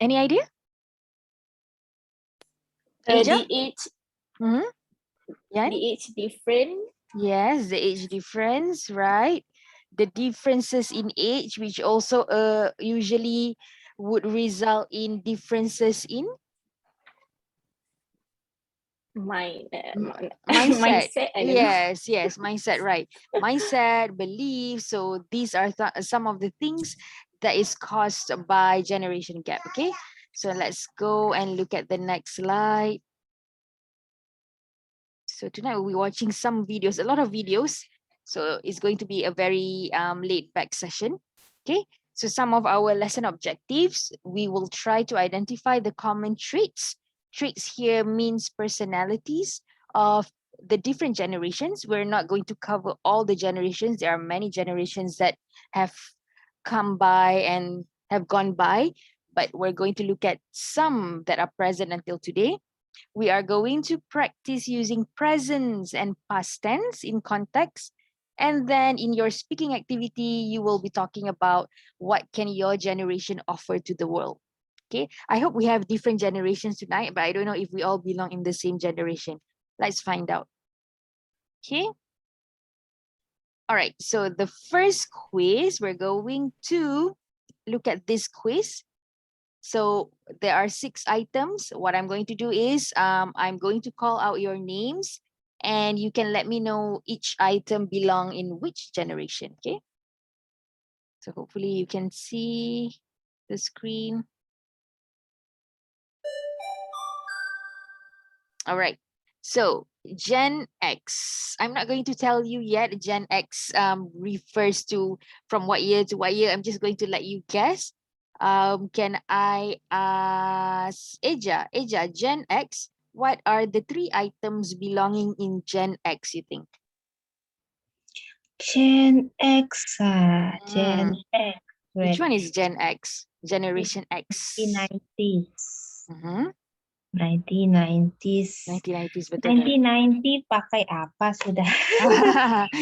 Any idea? The Asia? age, Yeah. the age different. Yes, the age difference, right? The differences in age, which also usually would result in differences in Mindset. mindset. I don't know. Yes, mindset, right? Mindset, belief. So these are some of the things that is caused by generation gap. Okay, so let's go and look at the next slide. So tonight we'll be watching some videos, a lot of videos. So it's going to be a very laid back session. Okay, so some of our lesson objectives, we will try to identify the common traits. Traits here means personalities of the different generations. We're not going to cover all the generations. There are many generations that have come by and have gone by, but we're going to look at some that are present until today. We are going to practice using presents and past tense in context. And then in your speaking activity, you will be talking about what can your generation offer to the world. Okay, I hope we have different generations tonight, but I don't know if we all belong in the same generation. Let's find out. Okay. All right, so the first quiz, we're going to look at this quiz. So there are 6 items. What I'm going to do is I'm going to call out your names and you can let me know each item belong in which generation, okay? So hopefully you can see the screen. All right. So Gen X, I'm not going to tell you yet. Gen X refers to from what year to what year. I'm just going to let you guess. Can I ask Eja, Gen X, what are the 3 items belonging in Gen X, you think? Gen X, Gen X. Which one is Gen X? Generation X. 1990s. 1990s, 1990s. betul. 1990 pakai apa sudah?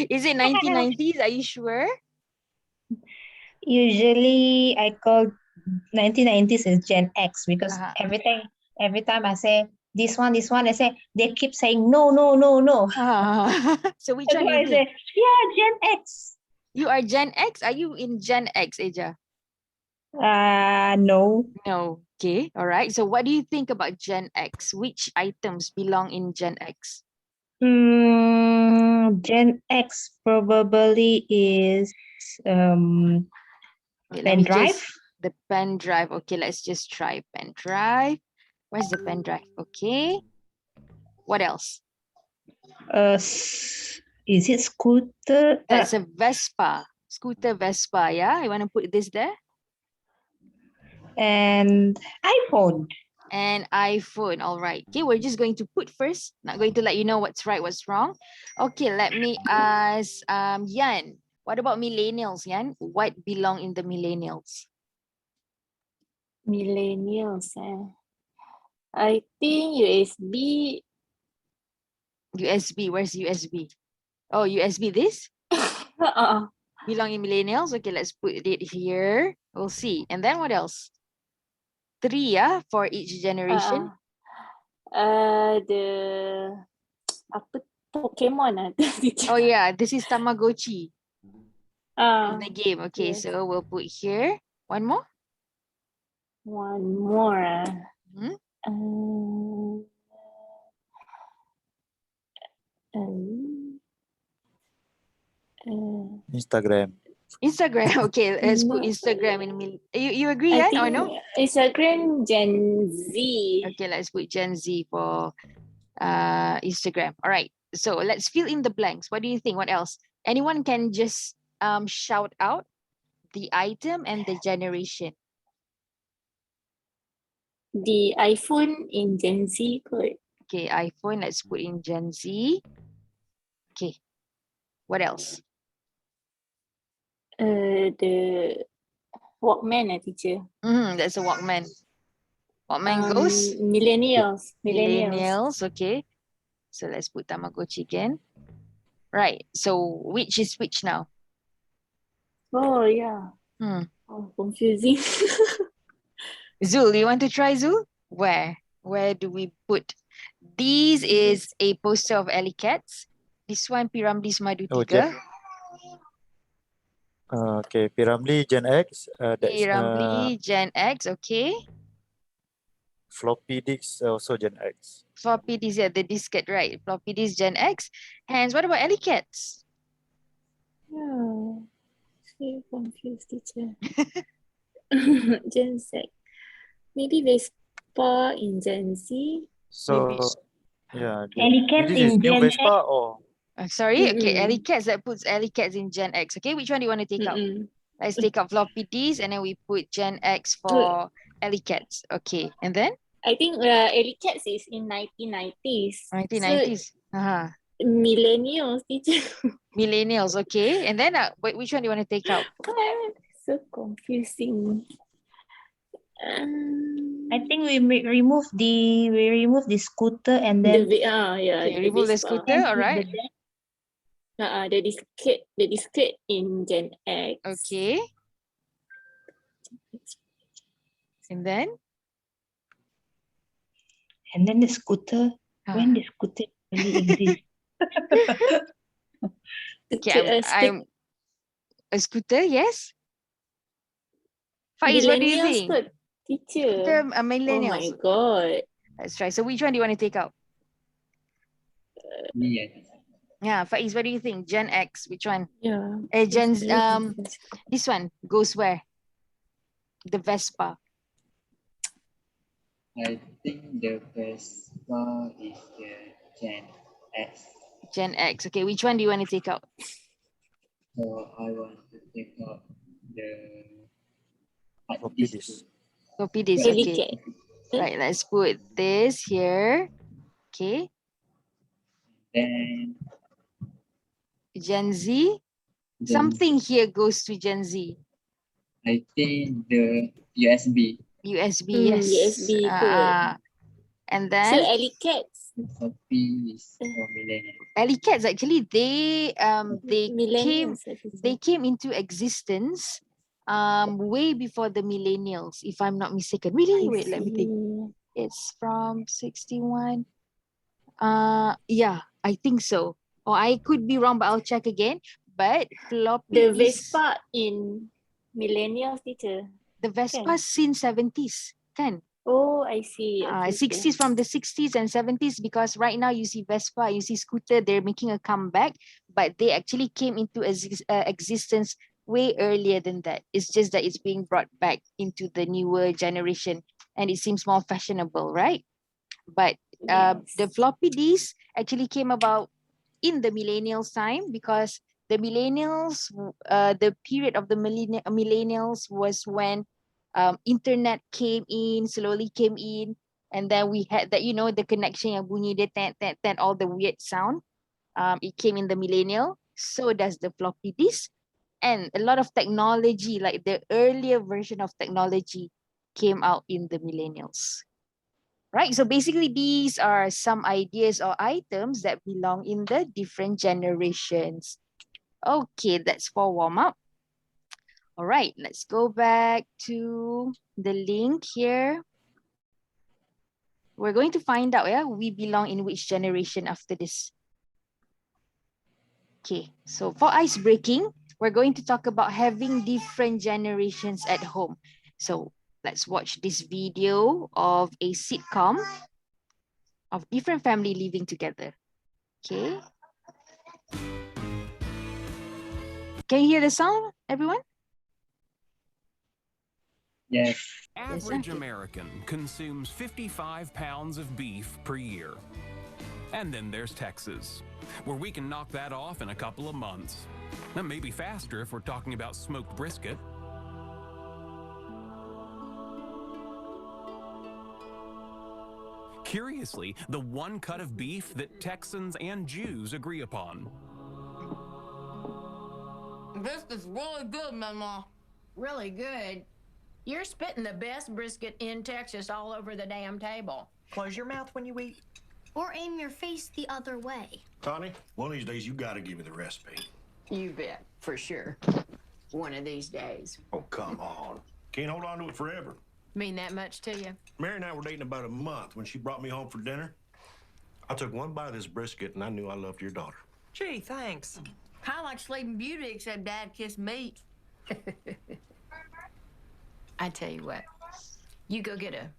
Is it 1990s? Are you sure? Usually I call 1990s as Gen X because every time I say this one, I say they keep saying no. So which That's one why I is say, it? yeah, Gen X. You are Gen X? Are you in Gen X, Eja? No. No. Okay. All right. So what do you think about Gen X? Which items belong in Gen X? Gen X probably is Okay, pen drive. The pen drive. Okay, let's just try pen drive. Where's the pen drive? Okay. What else? Is it scooter? That's a Vespa. Scooter Vespa, yeah? You want to put this there? And iPhone. And iPhone, all right. Okay, we're just going to put first. Not going to let you know what's right, what's wrong. Okay, let me ask Yan. What about millennials, Yan? What belong in the millennials? Millennials. I think USB. USB, where's USB? Oh, USB this? Belong in millennials? Okay, let's put it here. We'll see. And then what else? 3, yeah, for each generation. The apa Pokemon Oh yeah, this is Tamagotchi. The game. Okay, yes. so we'll put here. One more. One more. Instagram. Instagram. Okay, let's put Instagram in. You agree, I yeah? think Or no? Instagram Gen Z. Okay, let's put Gen Z for Instagram. All right. So let's fill in the blanks. What do you think? What else? Anyone can just shout out the item and the generation. The iPhone in Gen Z kot. Okay, iPhone. Let's put in Gen Z. Okay. What else? The Walkman, teacher. That's a Walkman. Walkman goes? Millennials. Millennials. Okay. So let's put Tamagotchi again. Right. So which is which now? Oh, yeah. Oh, confusing. Zul, you want to try, Zul? Where? Where do we put? These is a poster of Alley Cats. This one, Piramlis Madu Oh, Tiga. Okay, Piramli Gen X. That's Piramli Gen X, okay. floppy disk also Gen X. Floppy disk, yeah, the diskette, right? Floppy disk Gen X. Hands, what about Alley Cats? Yeah. So confused, teacher. Gen Z. Maybe Vespa in Gen Z. So Maybe. yeah, Alley Cats this is in new Gen Vespa or Sorry, okay, Mm-mm. Alley Cats, that puts Alley Cats in Gen X. Okay, which one do you want to take out? Mm-mm. Let's take out floppy disk and then we put Gen X for Alley Cats. Okay, and then I think Alley Cats is in 1990s. 1990s. So millennials, teacher. Millennials, okay. And then which one do you want to take out? So confusing. I think we remove the scooter and then Yeah, Okay, the remove the Vespa. scooter, all right. The discrete in Gen X. Okay, and then the scooter. When the scooter really exists. okay, I'm a scooter, yes. Faiz, what do you Millennials think? kot, teacher. Scooter, Oh my millennials. god. That's right. So which one do you want to take out? Yeah, Faiz, what do you think? Gen X, which one? Yeah. This one goes where? The Vespa. I think the Vespa is the Gen X. Gen X. Okay, which one do you want to take out? So I want to take out the floppy disk? Copy this. Alley Okay. Cat. Right, let's put this here. Okay. Then Gen Z. Something here goes to Gen Z. I think the USB. USB, yes. USB kot. And So then Alley Cats. Floppy is for millennial. Alley Cats actually they Millennials. came into existence way before the millennials, if I'm not mistaken. Really? Wait, let me think. It's from 61. Yeah, I think so. Or I could be wrong, but I'll check again. But floppy The disk, Vespa in millennials, teacher. the Vespa since 70s, kan? Oh, I see. Okay, 60s, from the 60s and 70s, because right now you see Vespa, you see scooter, they're making a comeback, but they actually came into existence way earlier than that. It's just that it's being brought back into the newer generation and it seems more fashionable, right? But the floppy disk actually came about in the millennials time, because the millennials, the period of the millennials was when internet came in, slowly came in, and then we had that, the connection yang bunyi dia ten, all the weird sound. It came in the millennial. So does the floppy disk, and a lot of technology, like the earlier version of technology, came out in the millennials. Right, so basically these are some ideas or items that belong in the different generations. Okay, that's for warm up. All right, let's go back to the link here. We're going to find out, we belong in which generation after this. Okay, so for ice breaking, we're going to talk about having different generations at home. So let's watch this video of a sitcom of different family living together. Okay. Can you hear the sound, everyone? Yes. Average American consumes 55 pounds of beef per year. And then there's Texas, where we can knock that off in a couple of months. And maybe faster if we're talking about smoked brisket. Curiously, the one cut of beef that Texans and Jews agree upon. This is really good, Mama. Really good? You're spitting the best brisket in Texas all over the damn table. Close your mouth when you eat. Or aim your face the other way. Connie, one of these days you gotta give me the recipe. You bet, for sure. One of these days. Oh, come on. Can't hold on to it forever. Mean that much to you? Mary and I were dating about a month when she brought me home for dinner. I took one bite of this brisket and I knew I loved your daughter. Gee, thanks. Kind of like Sleeping Beauty, except Dad kissed meat. I tell you what, you go get a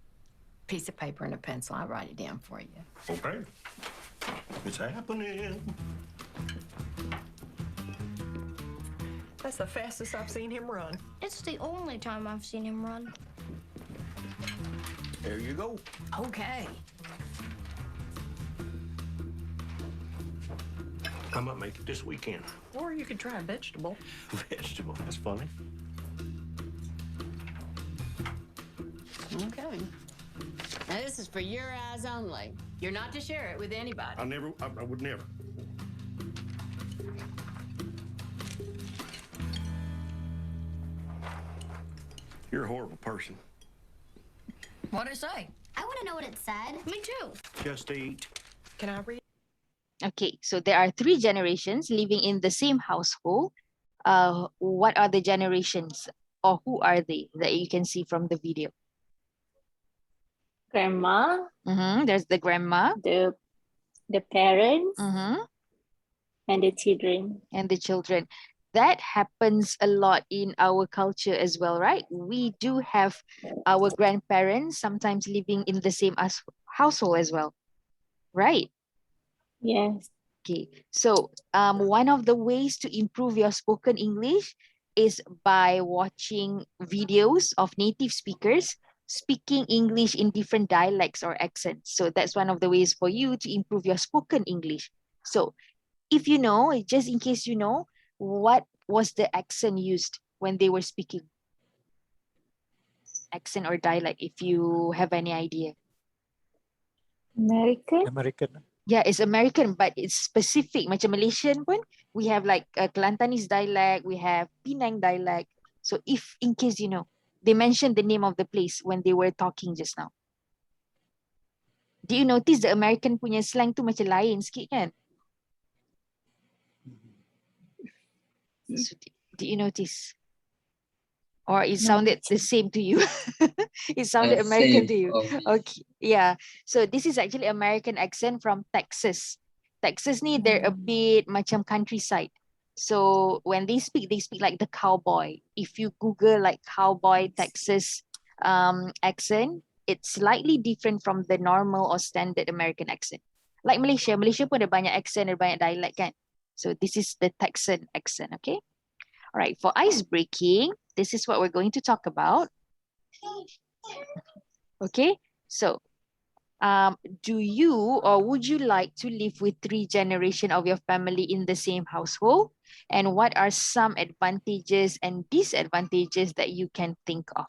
piece of paper and a pencil. I'll write it down for you. Okay. It's happening. That's the fastest I've seen him run. It's the only time I've seen him run. There you go. Okay. I might make it this weekend. Or you could try a vegetable. Vegetable, that's funny. Okay. Now this is for your eyes only. You're not to share it with anybody. I would never. You're a horrible person. What'd it say? I want to know what it said. Me too. Just eat. Can I read? Okay, so there are 3 generations living in the same household. What are the generations, or who are they that you can see from the video? Grandma, There's the grandma the parents, and the children. and the children. That happens a lot in our culture as well, right? We do have our grandparents sometimes living in the same household as well, right? Yes. Okay, so one of the ways to improve your spoken English is by watching videos of native speakers speaking English in different dialects or accents. So that's one of the ways for you to improve your spoken English. So if you know, just in case you know, what was the accent used when they were speaking? Accent or dialect, if you have any idea. American. American. Yeah, it's American, but it's specific. Macam Malaysian pun, we have like a Kelantanese dialect, we have Penang dialect. So if in case you know, they mentioned the name of the place when they were talking just now. Do you notice the American punya slang tu macam lain sikit kan? So, do you notice? Or it sounded the same to you? It sounded American Same to you. for me. Okay, yeah. So this is actually American accent from Texas. Texas ni, they're a bit macam countryside. So when they speak like the cowboy. If you Google like cowboy Texas accent, it's slightly different from the normal or standard American accent. Like Malaysia pun ada banyak accent, ada banyak dialect kan. So this is the Texan accent, okay? All right, for ice breaking, this is what we're going to talk about. Okay, so do you or would you like to live with 3 generations of your family in the same household? And what are some advantages and disadvantages that you can think of?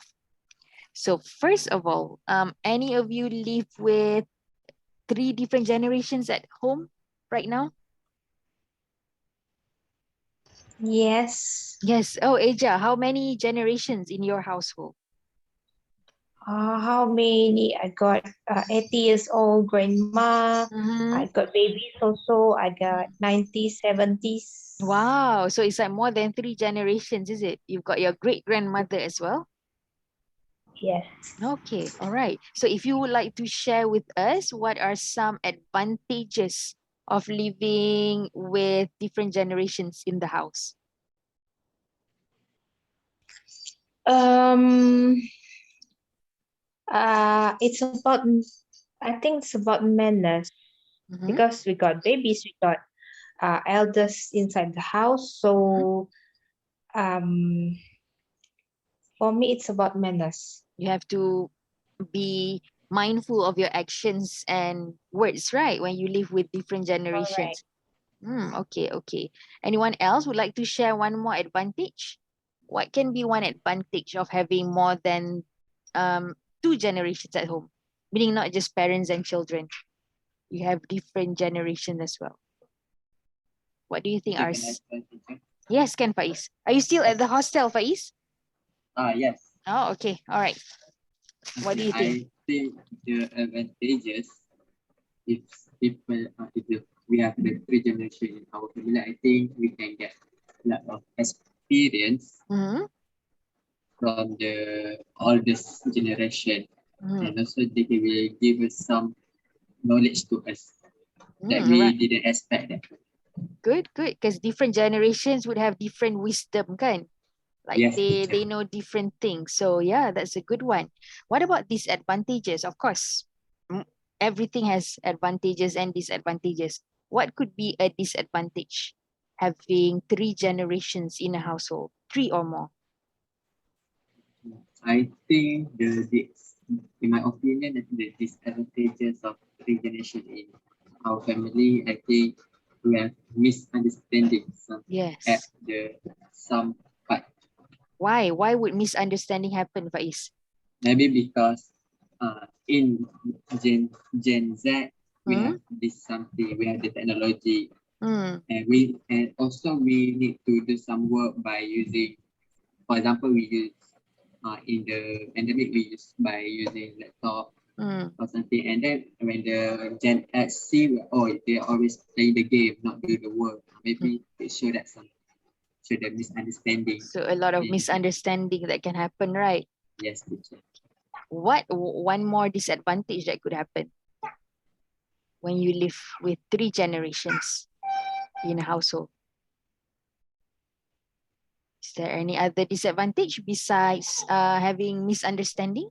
So first of all, any of you live with 3 different generations at home right now? Yes. Yes. Oh, Eja, how many generations in your household? How many? I got 80 years old grandma. I got babies also. I got 90s, 70s. Wow. So it's like more than 3 generations, is it? You've got your great grandmother as well? Yes. Okay. All right. So if you would like to share with us, what are some advantages of living with different generations in the house? It's about, I think it's about manners, because we got babies, we got elders inside the house. So for me, it's about manners. You have to be mindful of your actions and words, right? When you live with different generations. Okay, okay. Anyone else would like to share one more advantage? What can be one advantage of having more than 2 generations at home? Meaning not just parents and children. You have different generations as well. What do you think, Ars? Yes, Ken Faiz. Are you still at the hostel, Faiz? Yes. Oh, okay. All right. What do you think? I think the advantages, if people, we have the 3 generations in our family, I think we can get a lot of experience from the oldest generation, Mm, and also they will give us some knowledge to us that right. we didn't expect that. Good, good. Because different generations would have different wisdom, kan? Like Yes, they teacher. know different things. So yeah, that's a good one. What about disadvantages? Of course, everything has advantages and disadvantages. What could be a disadvantage having 3 generations in a household, 3 or more? I think in my opinion, I think the disadvantages of three generation in our family, I think we have misunderstandings at Yes. some part. Why? Why would misunderstanding happen, Faiz? Maybe because in Gen Z we have this something, we have the technology, and also we need to do some work by using, for example, we use in the pandemic we use by using laptop or something, and then when the Gen X see, oh, they are always playing the game, not do the work, maybe it show that misunderstanding. So a lot of misunderstanding that can happen, right? Yes, teacher. What one more disadvantage that could happen when you live with 3 generations in a household? Is there any other disadvantage besides having misunderstanding?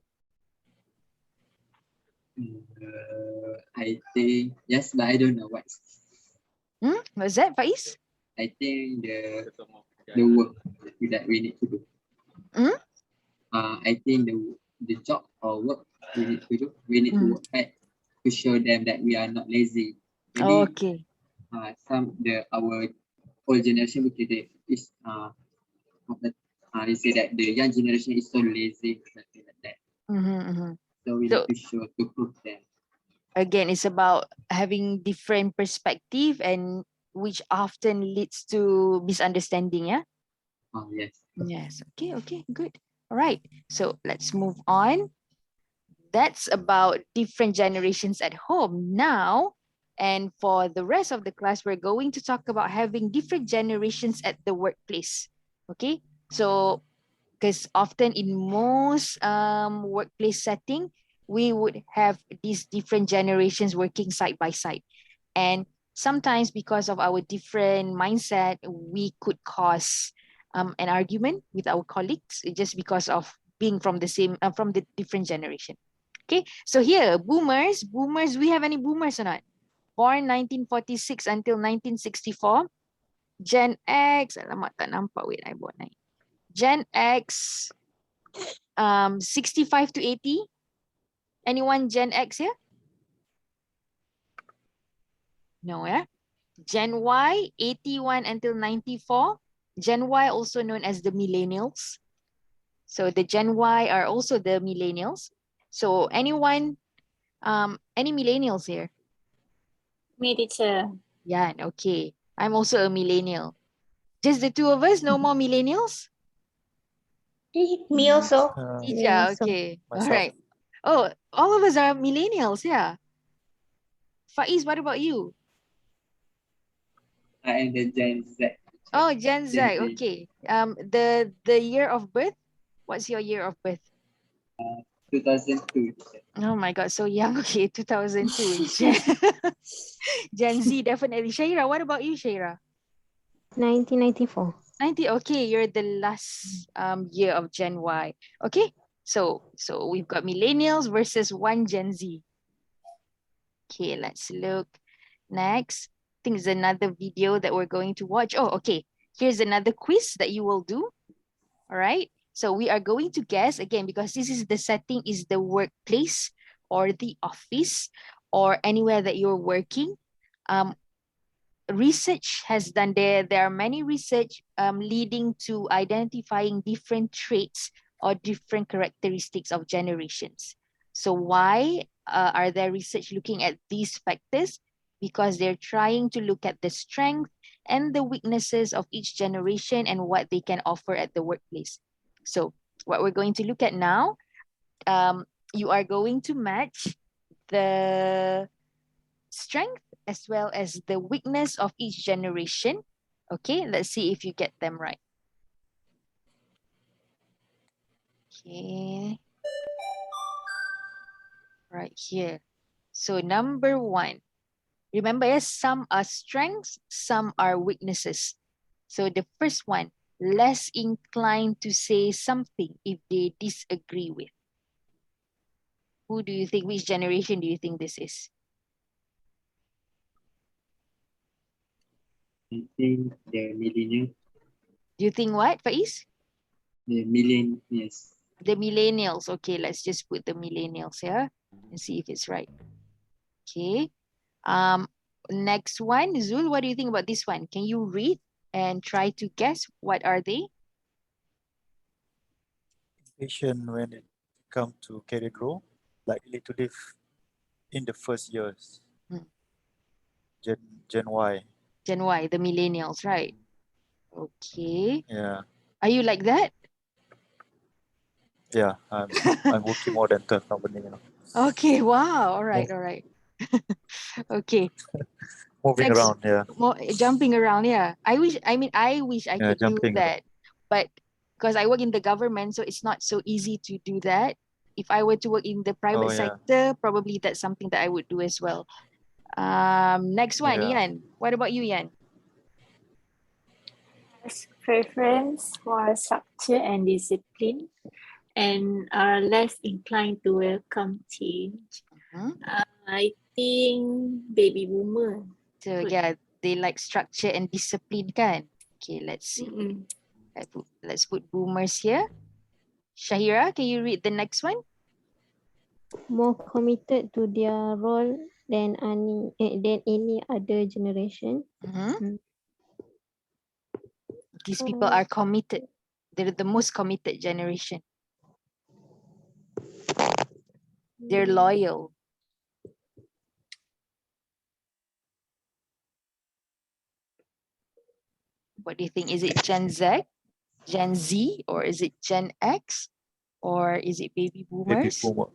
I think yes, but I don't know what's. What's that, Faiz? I think the work that we need to do. I think the job or work we need to do, we need to work hard to show them that we are not lazy. Maybe, okay. Our old generation is they say that the young generation is so lazy, something like that. So we need to show, to prove them. Again, it's about having different perspective, and which often leads to misunderstanding, yeah? Yes. Yes, okay, good. All right, so let's move on. That's about different generations at home. Now, and for the rest of the class, we're going to talk about having different generations at the workplace. Okay, so because often in most workplace setting, we would have these different generations working side by side. And sometimes because of our different mindset, we could cause an argument with our colleagues just because of being from the same, from the different generation. Okay, so here, boomers, we have any boomers or not? Born 1946 until 1964. Gen X, alamak tak nampak, wait, I buat naik. Gen X, 65 to 80. Anyone Gen X here? No, yeah? Gen Y, 81 until 94. Gen Y also known as the millennials. So the Gen Y are also the millennials. So anyone, any millennials here? Me, teacher. Yeah, okay. I'm also a millennial. Just the two of us, no more millennials? Me also. Yeah, okay. All right. Oh, all of us are millennials, yeah. Faiz, what about you? I am the Gen Z. Oh, Gen Z, okay. The year of birth? What's your year of birth? 2002. Oh my God, so young. Okay, 2002. Gen Z, definitely. Shaira, what about you, Shaira? 1994. 90, okay, you're the last year of Gen Y. Okay, so we've got millennials versus one Gen Z. Okay, let's look next. I think it's another video that we're going to watch. Oh, okay. Here's another quiz that you will do. All right. So we are going to guess again, because this is the setting is the workplace or the office or anywhere that you're working. Research has done there are many research leading to identifying different traits or different characteristics of generations. So why are there research looking at these factors? Because they're trying to look at the strength and the weaknesses of each generation and what they can offer at the workplace. So what we're going to look at now, you are going to match the strength as well as the weakness of each generation. Okay, let's see if you get them right. Okay. Right here. So number 1. Remember, yes, some are strengths, some are weaknesses. So the first one, less inclined to say something if they disagree with. Who do you think, which generation do you think this is? I think the millennial, Do you think what, Faiz? the millennials. The millennials. Okay, let's just put the millennials here and see if it's right. Okay. Next one, Zul, what do you think about this one? Can you read and try to guess what are they? Patient when it come to career growth, likely to live in the first years. Gen Y. Gen Y, the millennials, right? Okay. Yeah. Are you like that? Yeah. I'm working more than 12 company, you know. Okay, wow. All right, all right. Okay. Moving Next, around, yeah. jumping around, yeah. I wish I Yeah, could do jumping. that. But because I work in the government, so it's not so easy to do that. If I were to work in the private Oh, yeah. sector, probably that's something that I would do as well. Next one, Yeah. Ian. What about you, Ian? Has preference for structure and discipline and are less inclined to welcome change. I think baby boomer. So Good. yeah, they like structure and discipline, kan? Okay, let's see. Mm-mm. Let's put boomers here. Shahira, can you read the next one? More committed to their role than any other generation. These people are committed. They're the most committed generation. They're loyal. What do you think? Is it Gen Z, Gen Z, or is it Gen X, or is it baby boomers? Baby boomer.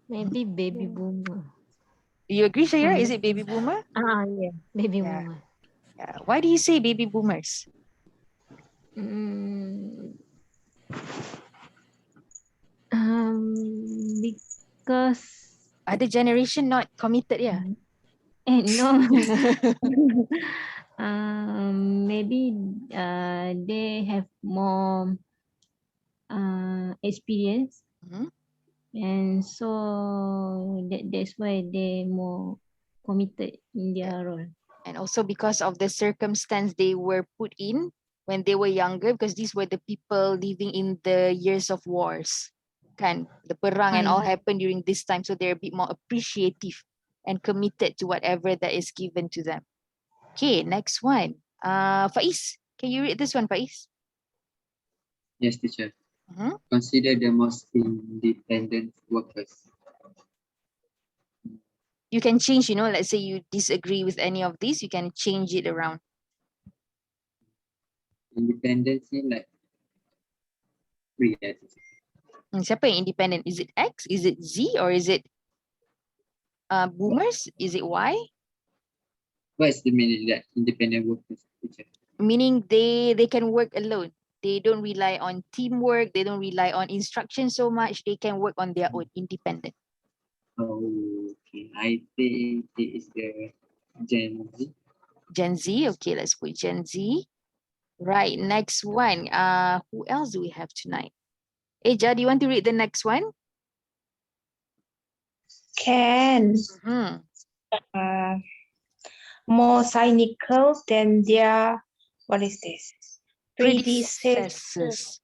Maybe baby boomer. Do you agree, Shahira? Is it baby boomer? Yeah, baby Yeah. boomer. Yeah. Why do you say baby boomers? Because other generation not committed, yeah. No. Maybe they have more experience, and so that's why they more committed in their role. And also because of the circumstance they were put in when they were younger, because these were the people living in the years of wars. Kan, the perang and all happened during this time, so they're a bit more appreciative and committed to whatever that is given to them. Okay, next one. Faiz, can you read this one, Faiz? Yes, teacher. Consider the most independent workers. You can change, let's say you disagree with any of these, you can change it around. Independency, like free. Siapa yang independent? Is it X? Is it Z? Or is it boomers? Is it Y? What is the meaning that independent workers, teacher? Meaning they can work alone. They don't rely on teamwork. They don't rely on instruction so much. They can work on their own, independent. Oh, okay. I think it is the Gen Z. Gen Z. Okay, let's put Gen Z. Right, next one. Who else do we have tonight? Eja, do you want to read the next one? Can. More cynical than their, what is this? Predecessors.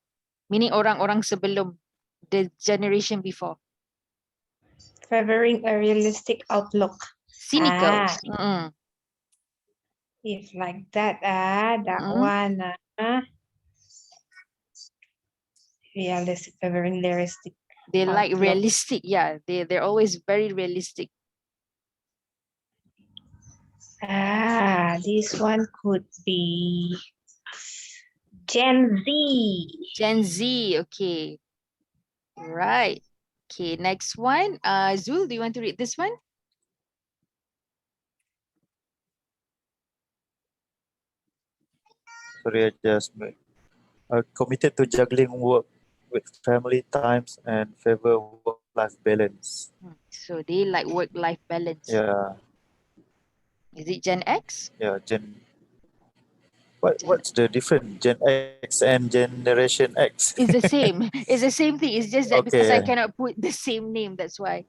Meaning orang-orang sebelum, the generation before. Favoring a realistic outlook. Cynical. If like that, that one. Realistic, favoring realistic. They like realistic, yeah. They're always very realistic. This one could be Gen Z. Gen Z, okay. Right. Okay, next one. Zul, do you want to read this one? Sorry, I just committed to juggling work with family times and favor work-life balance. So they like work-life balance. Yeah, Is it Gen X? yeah. What's the difference? Gen X and Generation X. It's the same. It's the same thing. It's just that because I Okay. cannot put the same name, that's why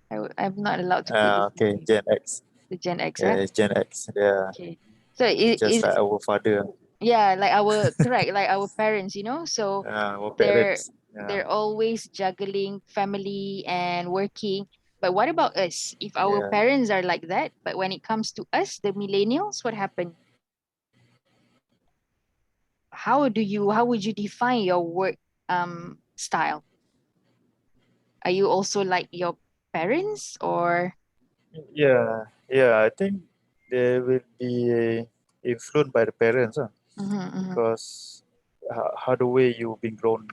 I'm not allowed to put the Okay. same name. Gen X. The Gen X, Yeah, huh? it's Gen X. Yeah, Okay. So it just is, like our father. yeah, like our correct, like our parents, you know. So Our they're parents. Yeah. they're always juggling family and working. But what about us? If our Yeah. parents are like that, but when it comes to us, the millennials, what happened? How would you define your work style? Are you also like your parents or Yeah, yeah. I think they will be influenced by the parents, because how the way you've been grown,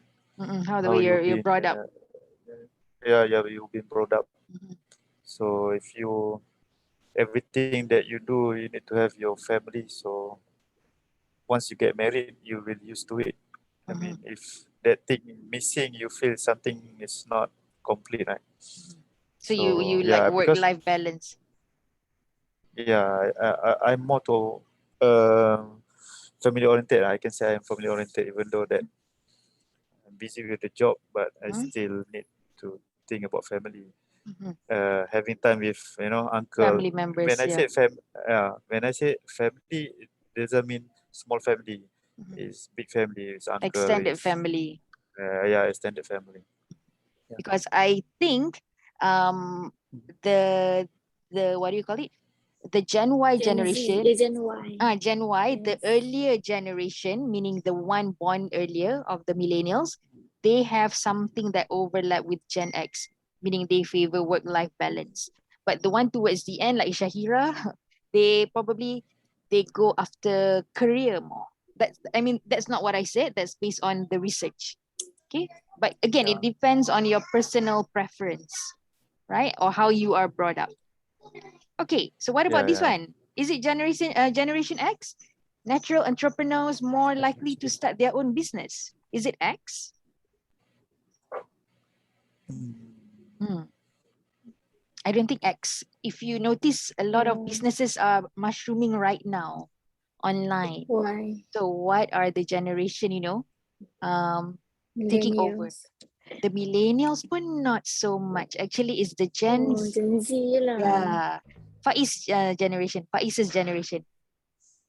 how the how way you've you're been, brought up? yeah, you've been brought up. So if you everything that you do, you need to have your family. So once you get married, you will used to it. I mean, if that thing missing, you feel something is not complete, right? So you like yeah, because work-life balance. yeah, I'm more to family oriented. I can say I'm family oriented, even though that I'm busy with the job, but I still need to think about family. Having time with uncle. Family members, yeah. When I say family, it doesn't mean small family. It's big family. It's uncle. Extended It's, family. yeah, extended family. Yeah. Because I think the what do you call it? The Gen Y Gen Z, generation. Gen Y. Gen Y, the earlier generation, meaning the one born earlier of the millennials, they have something that overlap with Gen X, meaning they favor work-life balance. But the one towards the end, like Shahira, they go after career more. That's not what I said. That's based on the research. Okay. But again, it depends on your personal preference, right? Or how you are brought up. Okay, so what about this one? Is it Generation X? Natural entrepreneurs more likely to start their own business. Is it X? I don't think X. If you notice, a lot of businesses are mushrooming right now online. Why? So what are the generation, taking over? The millennials, but not so much. Actually, it's the Gen Z lah. Yeah. Faiz's generation,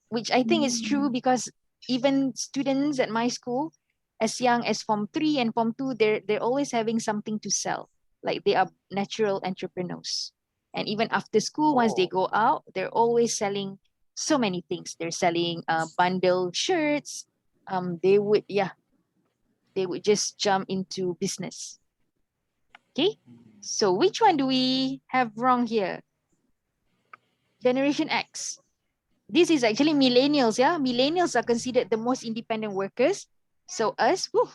which I think is true because even students at my school, as young as Form 3 and Form 2, they're always having something to sell. Like they are natural entrepreneurs. And even after school, once they go out, they're always selling so many things. They're selling bundle shirts. They would just jump into business. Okay, so which one do we have wrong here? Generation X. This is actually millennials, yeah? Millennials are considered the most independent workers. So us, whew.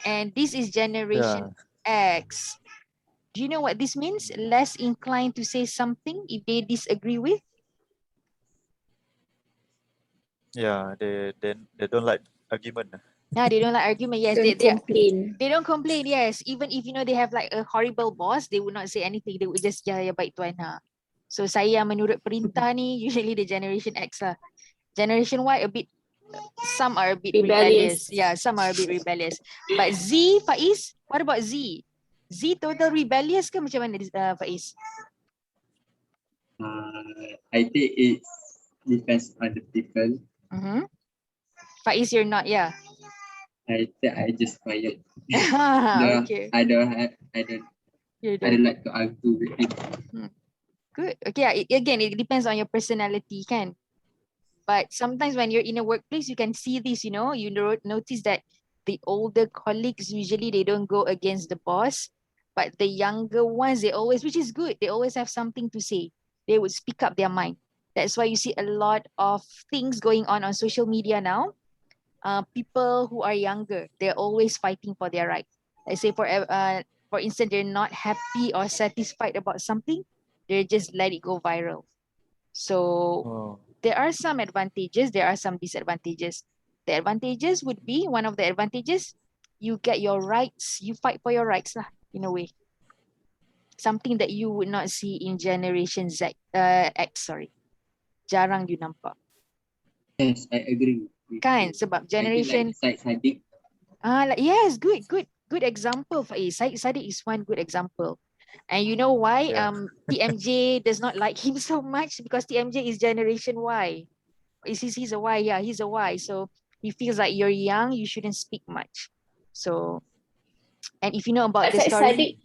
And this is Generation X. Do you know what this means? Less inclined to say something if they disagree with? Yeah, they don't like argument. Yeah, they don't like argument. Yes, Don't complain. They don't complain. Yes, even if they have like a horrible boss, they would not say anything. They would just ya baik tuan ha. So saya menurut perintah ni usually the Generation X lah. Generation Y some are a bit rebellious. Yeah, some are a bit rebellious. But Z, Faiz, what about Z? Z total rebellious ke macam mana Faiz? I think it depends on the people. Faiz, you're not, yeah. I think I just quiet. Okay. I don't like to argue with people. Good. Okay, again, it depends on your personality, kan? But sometimes when you're in a workplace, you can see this, you notice that the older colleagues, usually they don't go against the boss, but the younger ones, which is good, they always have something to say. They would speak up their mind. That's why you see a lot of things going on social media now. People who are younger, they're always fighting for their right. Let's say for instance, they're not happy or satisfied about something, they just let it go viral. So there are some advantages, there are some disadvantages. The advantages would be, one of the advantages, you get your rights, you fight for your rights lah, in a way. Something that you would not see in Generation Z, X, sorry. Jarang you nampak. Yes, I agree. Kan, sebab generation... Like Syed Saddiq. Like, yes, good example. Syed Saddiq is one good example. And you know why TMJ does not like him so much? Because TMJ is Generation Y. He's a Y, yeah, he's a Y. So he feels like you're young, you shouldn't speak much. So, and if you know about the story...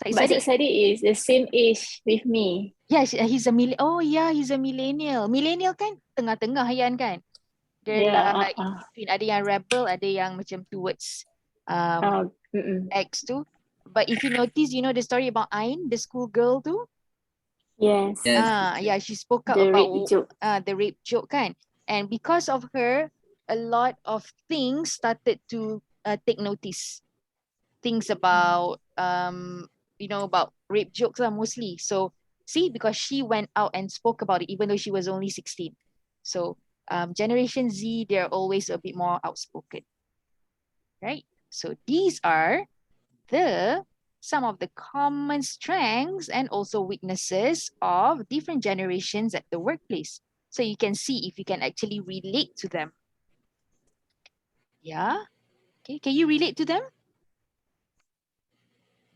Syed Saddiq is the same age with me. Yeah, he's a he's a millennial. Millennial kan tengah-tengah Yan kan. Dia in between, ada yang rebel, ada yang macam towards X tu. But if you notice, you know the story about Ain, the school girl tu? Yes. Yeah, she spoke up about the rape joke kan. And because of her, a lot of things started to take notice. Things about you know, about rape jokes lah mostly. So see, because she went out and spoke about it even though she was only 16. So Generation Z, they're always a bit more outspoken, right? So these are some of the common strengths and also weaknesses of different generations at the workplace. So you can see if you can actually relate to them. Yeah. Okay, can you relate to them?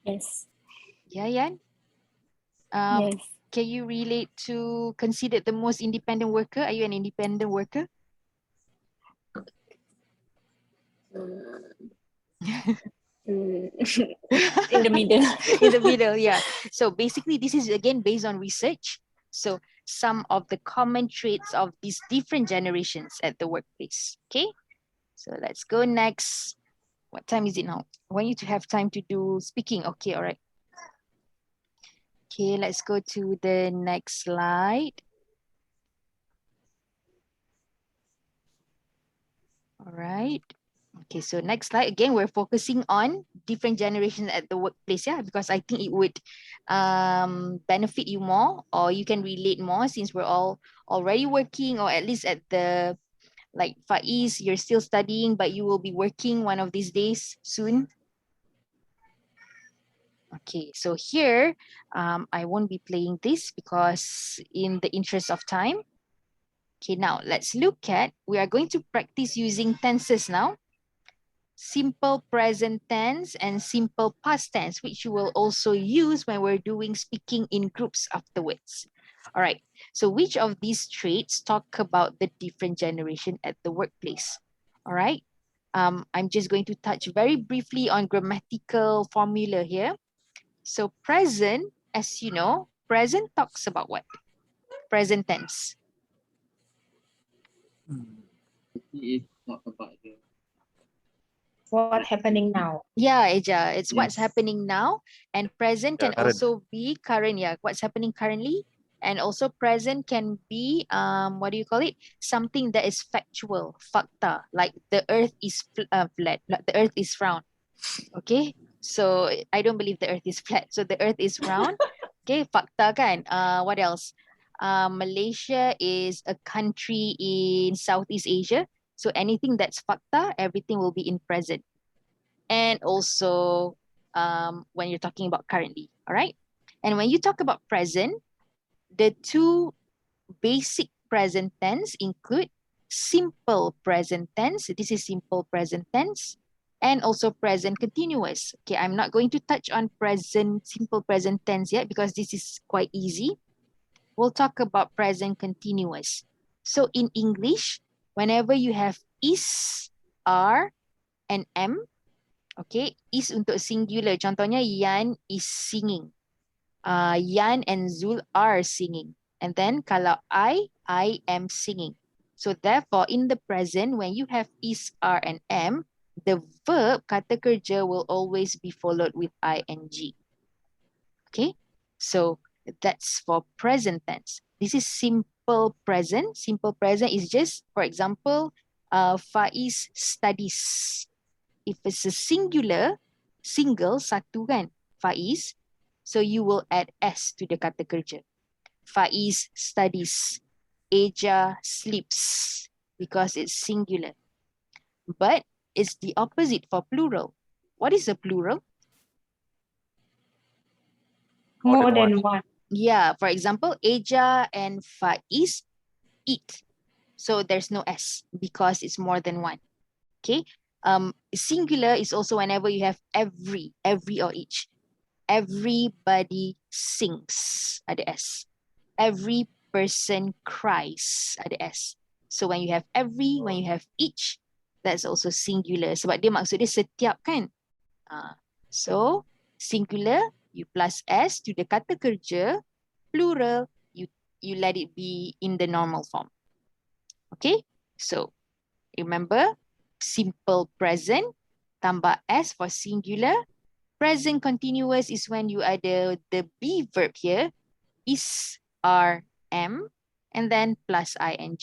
Yes. Yeah, Yan? Yes. Can you relate to considered the most independent worker? Are you an independent worker? In the middle. In the middle, yeah. So basically, this is again based on research. So some of the common traits of these different generations at the workplace. Okay, so let's go next. What time is it now? I want you to have time to do speaking. Okay, all right. Okay, let's go to the next slide. All right. Okay, so next slide. Again, we're focusing on different generations at the workplace, yeah, because I think it would benefit you more, or you can relate more since we're all already working, or at least at the, like Faiz, you're still studying, but you will be working one of these days soon. Okay, so here, I won't be playing this because in the interest of time. Okay, now let's look at, we are going to practice using tenses now. Simple present tense and simple past tense, which you will also use when we're doing speaking in groups afterwards. All right, so which of these traits talk about the different generation at the workplace? All right, I'm just going to touch very briefly on grammatical formula here. So present, as you know, present talks about what? Present tense. It talk about what's happening now. Yeah, Eja, it's what's happening now, and present can also be current. Yeah, what's happening currently, and also present can be what do you call it? Something that is factual, fakta, like the earth is flat, the earth is round. Okay, so I don't believe the earth is flat, so the earth is round. Okay, fakta kan. What else? Malaysia is a country in Southeast Asia. So anything that's fakta, everything will be in present. And also when you're talking about currently, all right? And when you talk about present, the two basic present tense include simple present tense. This is simple present tense. And also present continuous. Okay, I'm not going to touch on simple present tense yet because this is quite easy. We'll talk about present continuous. So in English, whenever you have is, are, and am, okay, is untuk singular. Contohnya, Yan is singing. Yan and Zul are singing. And then kalau I am singing. So therefore, in the present, when you have is, are, and am, the verb kata kerja will always be followed with ing. Okay, so that's for present tense. This is simple present. Simple present is just, for example, Faiz studies. If it's a single, satu kan, Faiz, so you will add S to the kata kerja. Faiz studies. Eja sleeps because it's singular. But is the opposite for plural. What is a plural? More than one. Yeah, for example, Eja and Faiz eat. So there's no S because it's more than one. Okay. Singular is also whenever you have every or each. Everybody sings, ada S. Every person cries, ada S. So when you have every, when you have each, that's also singular. Sebab dia maksud dia setiap kan. So singular, you plus S to the kata kerja. Plural, you let it be in the normal form. Okay, so remember, simple present tambah S for singular. Present continuous is when you ada the be verb here, is, are, am, and then plus ing.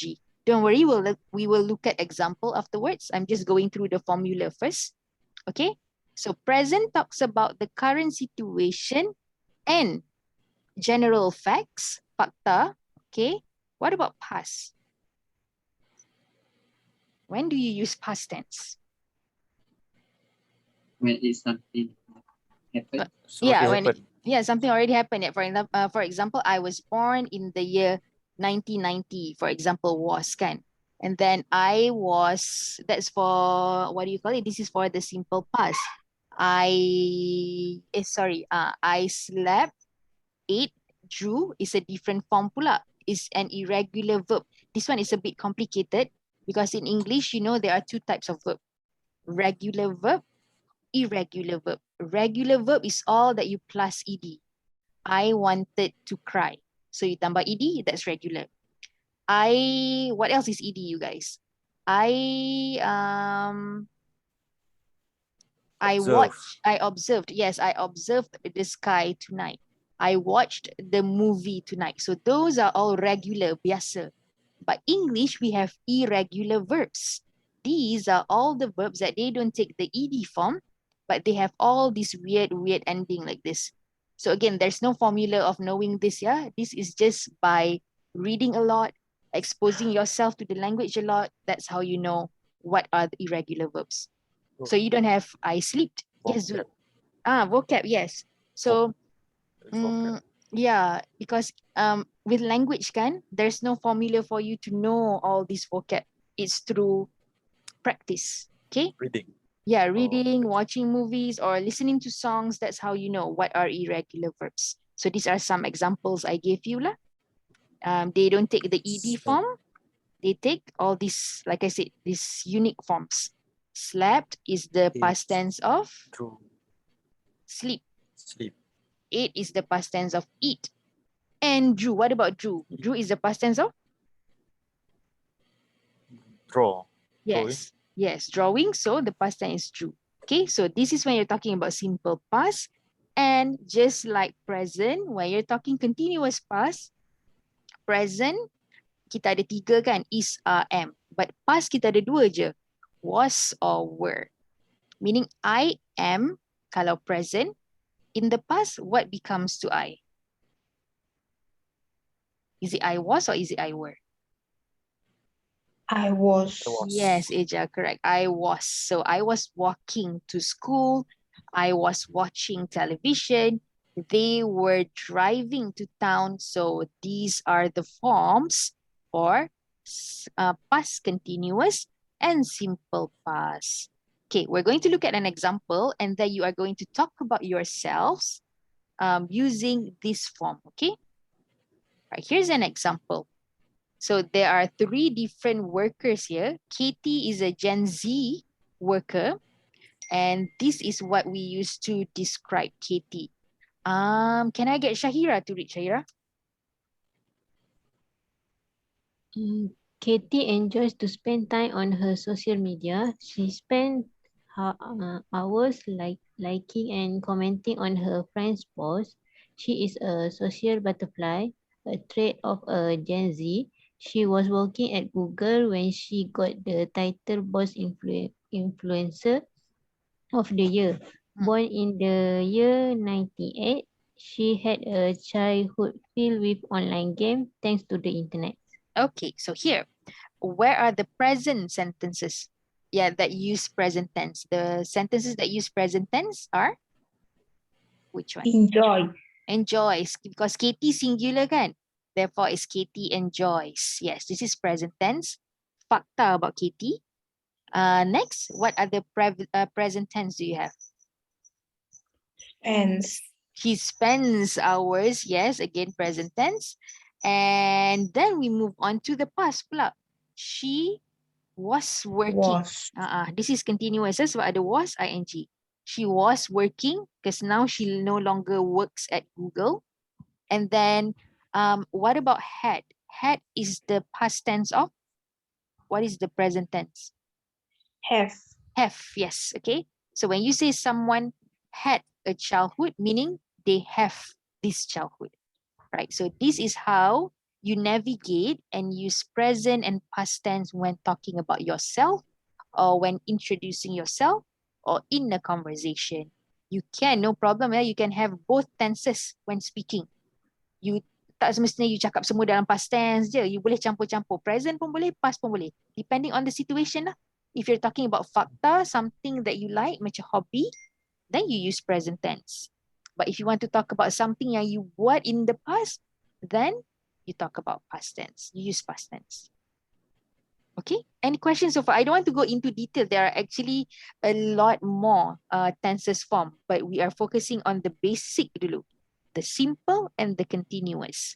Don't worry, we will look at example afterwards. I'm just going through the formula first. Okay, so present talks about the current situation and general facts, fakta. Okay, what about past? When do you use past tense? When it's something happened. Something already happened. For example, I was born in the year 1990. For example, was kan, and then that's for what do you call it? This is for the simple past. I slept, ate, drew is a different form pula. It's an irregular verb. This one is a bit complicated because in English, you know, there are two types of verb. Regular verb, irregular verb. Regular verb is all that you plus ed. I wanted to cry. So you tambah ed, that's regular. What else is ed, you guys? I observed. Yes, I observed the sky tonight. I watched the movie tonight. So those are all regular, biasa. But English, we have irregular verbs. These are all the verbs that they don't take the ed form, but they have all this weird ending like this. So again, there's no formula of knowing this, yeah? This is just by reading a lot, exposing yourself to the language a lot. That's how you know what are the irregular verbs. So you don't have I slept. Yes, vocab, yes. So yeah, because with language kan, there's no formula for you to know all this vocab. It's through practice. Okay? Reading. Yeah, reading, watching movies, or listening to songs. That's how you know what are irregular verbs. So these are some examples I gave you lah. They don't take the ed form. They take all these, like I said, these unique forms. Slept is the past tense of sleep. Ate is the past tense of eat. And drew, what about drew? Drew is the past tense of? Draw. Yes. Yes, drawing. So the past tense is drew. Okay, so this is when you're talking about simple past. And just like present, when you're talking continuous past, present, kita ada 3 kan, is, are, am. But past kita ada 2 je, was or were. Meaning I am, kalau present, in the past, what becomes to I? Is it I was or is it I were? I was. Yes, Eja, correct. I was. So I was walking to school. I was watching television. They were driving to town. So these are the forms for past continuous and simple past. Okay, we're going to look at an example and then you are going to talk about yourselves using this form, okay? Right, here's an example. So there are 3 different workers here. Katie is a Gen Z worker. And this is what we use to describe Katie. Can I get Shahira to read, Shahira? Katie enjoys to spend time on her social media. She spends hours liking and commenting on her friends' posts. She is a social butterfly, a trait of a Gen Z. She was working at Google when she got the title Boss Influencer of the Year. Born in the year 98, she had a childhood filled with online games thanks to the internet. Okay, so here, where are the present sentences? Yeah, that use present tense. The sentences that use present tense are which one? Enjoy. Enjoys, because Katie singular kan? Therefore, it's Katie enjoys. Yes, this is present tense. Fakta about Katie. Next, what other present tense do you have? Spends. He spends hours. Yes, again, present tense. And then we move on to the past pula. She was working. Was. This is continuous. Sebab ada was, ing. She was working because now she no longer works at Google. And then what about had? Had is the past tense of? What is the present tense? Have. Have, yes. Okay. So when you say someone had a childhood, meaning they have this childhood, right? So this is how you navigate and use present and past tense when talking about yourself or when introducing yourself or in a conversation. You can, no problem. You can have both tenses when speaking. You tak semestinya you cakap semua dalam past tense je. You boleh campur-campur. Present pun boleh, past pun boleh. Depending on the situation lah. If you're talking about fakta, something that you like, macam hobby, then you use present tense. But if you want to talk about something yang you buat in the past, then you talk about past tense. You use past tense. Okay, any questions so far? I don't want to go into detail. There are actually a lot more tenses form, but we are focusing on the basic dulu. The simple and the continuous.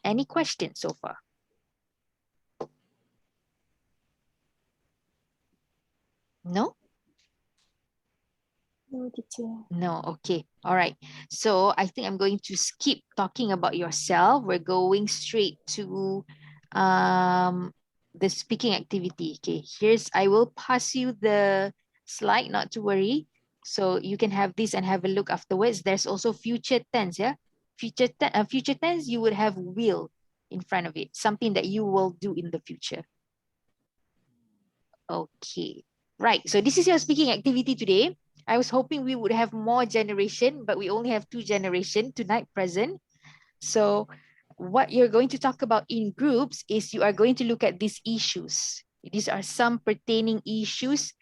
Any questions so far? No? No, teacher. No, okay. All right. So I think I'm going to skip talking about yourself. We're going straight to the speaking activity. Okay, I will pass you the slide, not to worry. So you can have this and have a look afterwards. There's also future tense, yeah? Future tense, you would have will in front of it, something that you will do in the future. Okay, right. So this is your speaking activity today. I was hoping we would have more generation, but we only have 2 generation tonight present. So what you're going to talk about in groups is you are going to look at these issues. These are some pertaining issues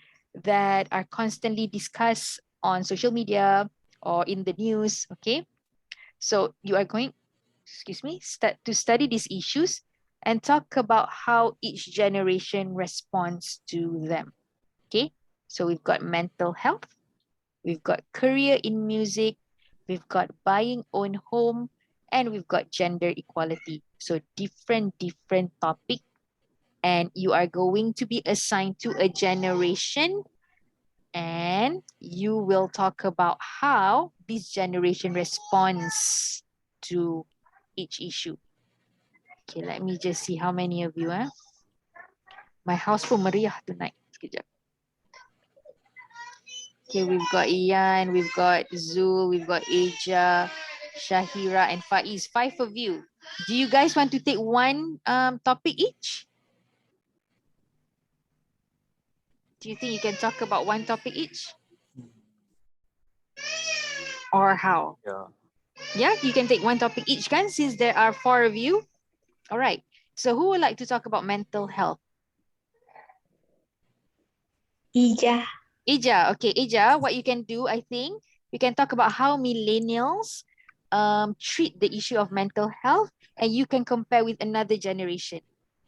that are constantly discussed on social media or in the news, okay? So you are going, to study these issues and talk about how each generation responds to them, okay? So we've got mental health, we've got career in music, we've got buying own home, and we've got gender equality. So different topic, and you are going to be assigned to a generation and you will talk about how this generation responds to each issue. Okay, let me just see how many of you. My house pun meriah tonight. Sekejap. Okay, we've got Ian, we've got Zul, we've got Aja, Shahira, and Faiz. 5 of you. Do you guys want to take one topic each? Do you think you can talk about one topic each? Or how? Yeah. Yeah, you can take one topic each, kan? Since there are 4 of you. All right. So who would like to talk about mental health? Ija. Ija. Okay, Ija, what you can do, I think, you can talk about how millennials treat the issue of mental health, and you can compare with another generation.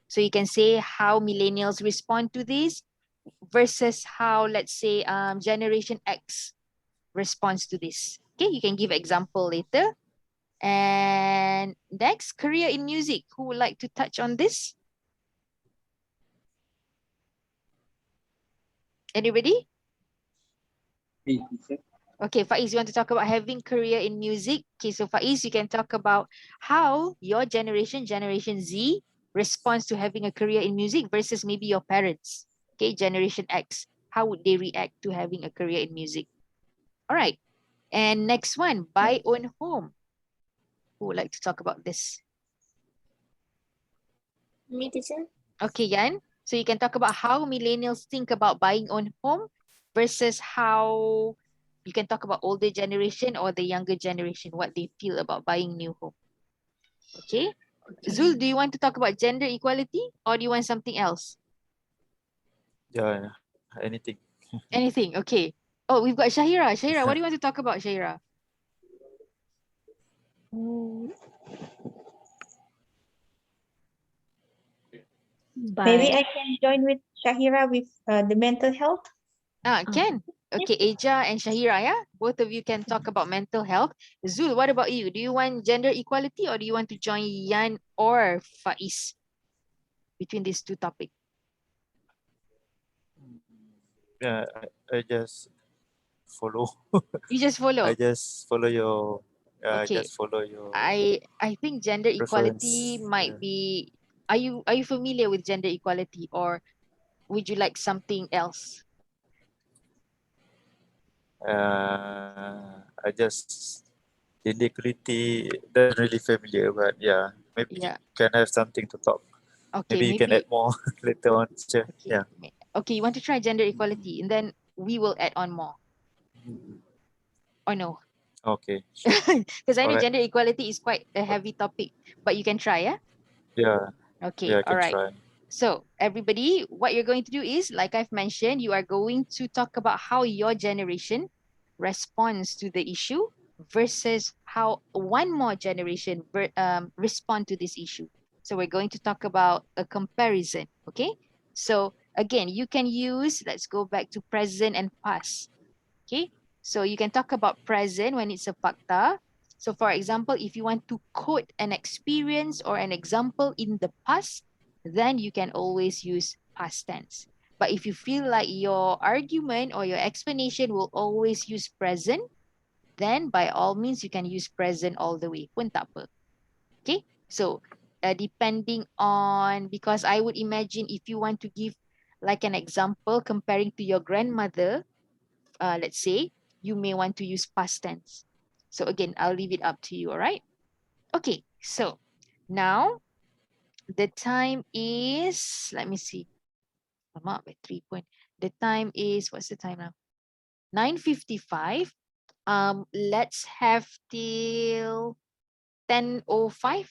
So you can say how millennials respond to this versus how, let's say, Generation X responds to this. Okay, you can give example later. And next, career in music. Who would like to touch on this? Anybody? Okay, Faiz, you want to talk about having career in music? Okay, so Faiz, you can talk about how your generation, Generation Z, responds to having a career in music versus maybe your parents. Okay, Generation X, how would they react to having a career in music? All right, and next one, buy own home. Who would like to talk about this? Me, teacher. Okay, Yan. So you can talk about how millennials think about buying own home versus how you can talk about older generation or the younger generation, what they feel about buying new home. Okay. Zul, do you want to talk about gender equality or do you want something else? Yeah. Anything. Anything? Okay. Oh, we've got Shahira. Shahira, what do you want to talk about, Shahira? Maybe I can join with Shahira with the mental health. Can. Okay, Eja and Shahira, yeah? Both of you can talk about mental health. Zul, what about you? Do you want gender equality or do you want to join Yan or Faiz between these two topics? Yeah, I just follow. You just follow? I just follow your. I Okay. just follow your. I think gender equality preference. might be. Are you familiar with gender equality or would you like something else? I just inequality not really familiar, but yeah, maybe Yeah. can have something to talk. Okay, Maybe you can add more later on. Sure. Okay. Yeah. Okay, you want to try gender equality and then we will add on more. Or no? Okay. Because I know Alright. gender equality is quite a heavy topic, but you can try, yeah? Yeah. Okay, Yeah, I all can right. try. So everybody, what you're going to do is, like I've mentioned, you are going to talk about how your generation responds to the issue versus how one more generation respond to this issue. So we're going to talk about a comparison, okay? So again, you can use, let's go back to present and past, okay? So you can talk about present when it's a fakta. So for example, if you want to quote an experience or an example in the past, then you can always use past tense. But if you feel like your argument or your explanation will always use present, then by all means, you can use present all the way. Pun tak apa. Okay, so depending on, because I would imagine if you want to give like an example comparing to your grandmother, let's say, you may want to use past tense. So again, I'll leave it up to you, all right? Okay, so now the time is, let me see. I'm up at 3 point. The time is, what's the time now? 9:55. Let's have till 10:05.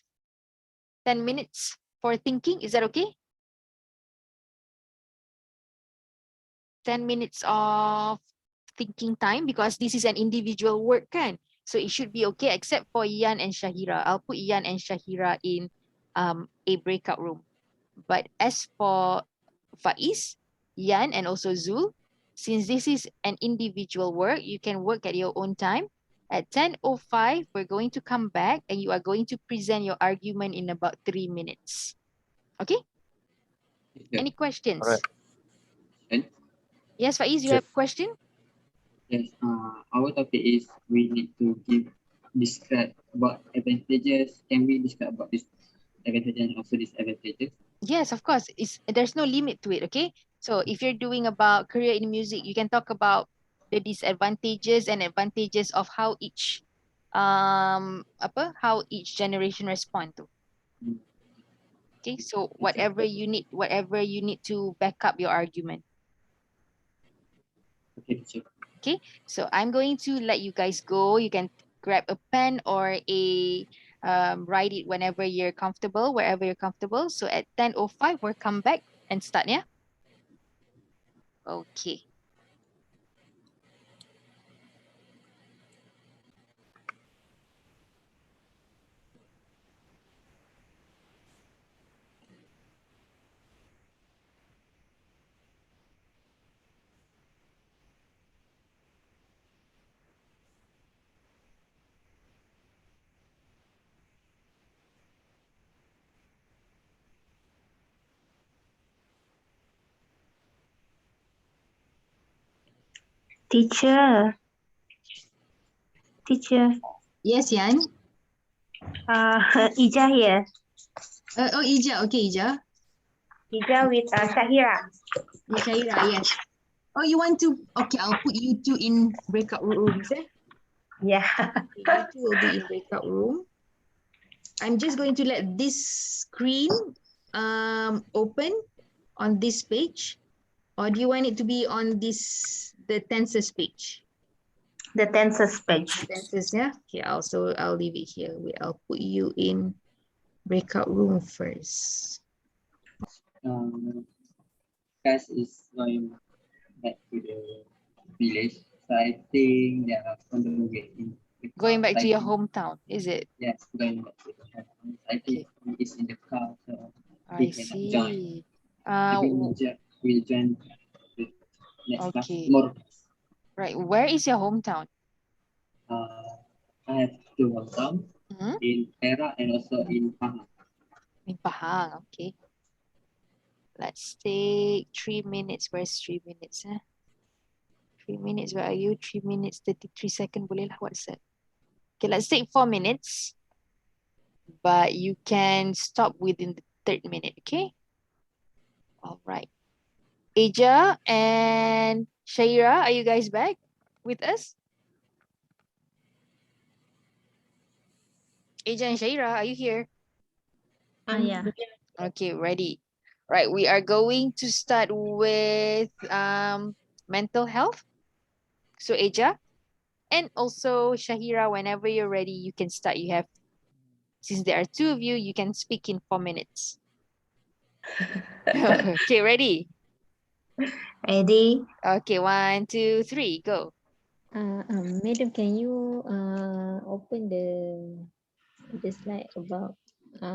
10 minutes for thinking. Is that okay? 10 minutes of thinking time because this is an individual work, kan? So it should be okay except for Yan and Shahira. I'll put Yan and Shahira in a breakout room. But as for Faiz, Yan, and also Zul, since this is an individual work, you can work at your own time. At 10:05, we're going to come back and you are going to present your argument in about 3 minutes. Okay? Yeah. Any questions? Alright. And Yes, Faiz, you Sure. have a question? yes, our topic is we need to describe about advantages. Can we describe about this advantages and also disadvantages? Yes, of course. There's no limit to it, okay? So if you're doing about career in music, you can talk about the disadvantages and advantages of how each how each generation respond to. Okay, so whatever you need to back up your argument. Okay, teacher. Okay, so I'm going to let you guys go. You can grab a pen or a write it whenever you're comfortable, wherever you're comfortable. So at 10:05, we'll come back and start, yeah? Okay. Teacher. Yes, Yan. Ija here. Oh, Ija. Okay, Ija. Ija with Shahira. With Shahira, yes. Oh, you want to? Okay, I'll put you two in breakout rooms, eh? Yeah. Okay, you two will be in breakout room. I'm just going to let this screen open on this page, or do you want it to be on the tenses page? The tenses page. Tenses, yeah. Okay, I'll leave it here. I'll put you in breakout room first. Class is going back to the village. So I think they are on the way. Going back to your Cycling. hometown, is it? Yes, going back to the house. I think it's in the car, so I they cannot join. see. Maybe we'll join the next class Okay. tomorrow. Right. Where is your hometown? I have two hometowns in Perak and also in Pahang. In Pahang. Okay. Let's take 3 minutes. Where's 3 minutes? 3 minutes. Where are you? 3 minutes 33 seconds. Boleh lah. What's that? Okay. Let's take 4 minutes. But you can stop within the third minute. Okay. All right. Aja and Shaira, are you guys back with us? Aja and Shaira, are you here? Yeah. Okay, ready. Right, we are going to start with mental health. So Aja, and also Shahira, whenever you're ready, you can start. You have, since there are two of you, you can speak in 4 minutes. Okay, ready? Ready? Okay, 1, 2, 3, go. Madam, can you open the slide about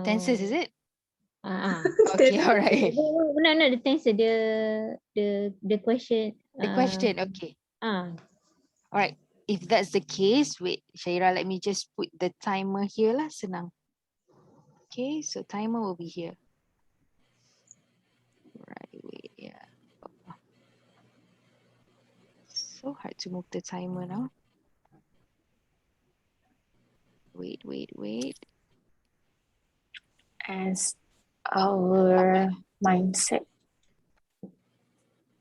Tenses, is it? Ah, Okay, all right. No, the tense, the question. The question, okay. All right. If that's the case, wait, Shaira, let me just put the timer here lah, senang. Okay, so timer will be here. Right, wait, yeah. So hard to move the timer now. Wait. As our mindset.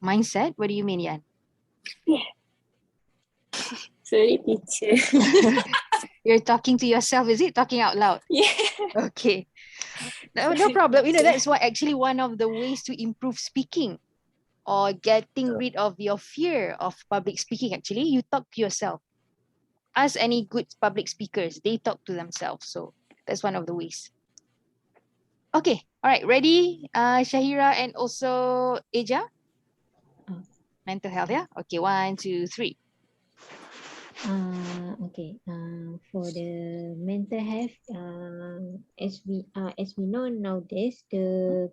Mindset? What do you mean, Yan? Yeah. Sorry, teacher. You're talking to yourself, is it? Talking out loud? Yeah. Okay. No problem. You know, that's what actually one of the ways to improve speaking or getting rid of your fear of public speaking. Actually, you talk to yourself. Ask any good public speakers, they talk to themselves. So that's one of the ways. Okay. All right. Ready, Shahira and also Aja? Mental health, yeah? Okay. 1, 2, 3. Okay. For the mental health, as we know nowadays, in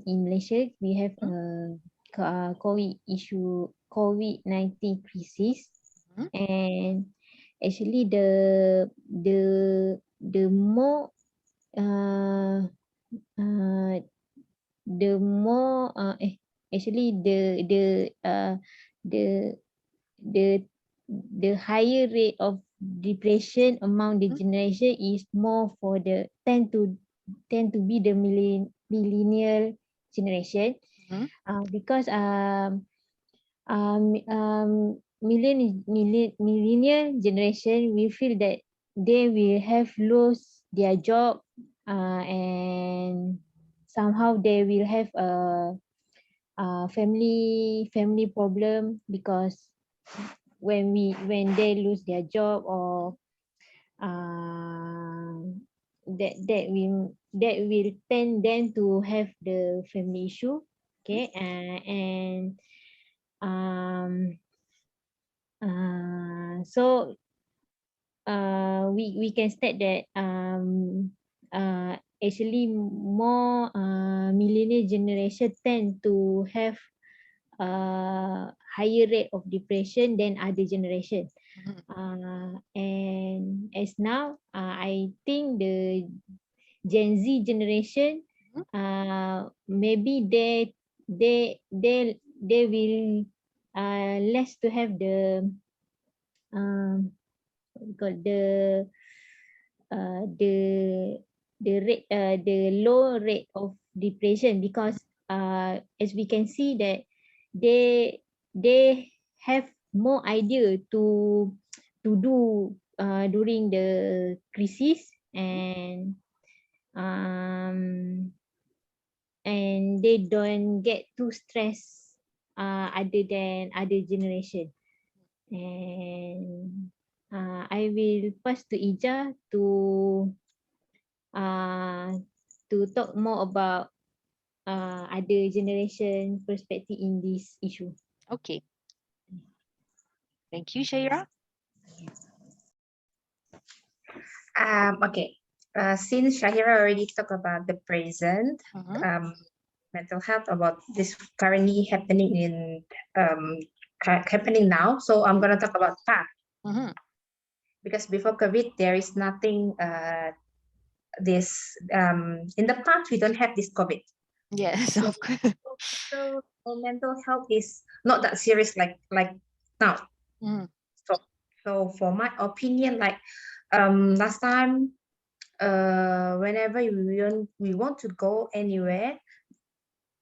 Malaysia we have COVID-19 crisis, and actually the more actually the higher rate of depression among the generation is more for the tend to be the millennial generation, because millennial generation, we feel that they will have lost their job, and somehow they will have a family problem, because when they lose their job, or that will tend them to have the family issue. Okay, so we can state that actually more millennial generation tend to have higher rate of depression than other generation. And as now, I think the Gen Z generation, maybe they will less to have the the low rate of depression, because as we can see that they have more idea to do during the crisis, and they don't get too stressed other than other generation. And I will pass to Ija to talk more about ada generation perspective in this issue. Okay. Thank you, Shaira. Okay. Since Shahira already talked about the present mental health, about this currently happening in happening now, so I'm gonna talk about past. Because before COVID, there is nothing. This in the past we don't have this COVID. Yes, So, of course. so mental health is not that serious like now. So for my opinion, like last time, whenever we want to go anywhere,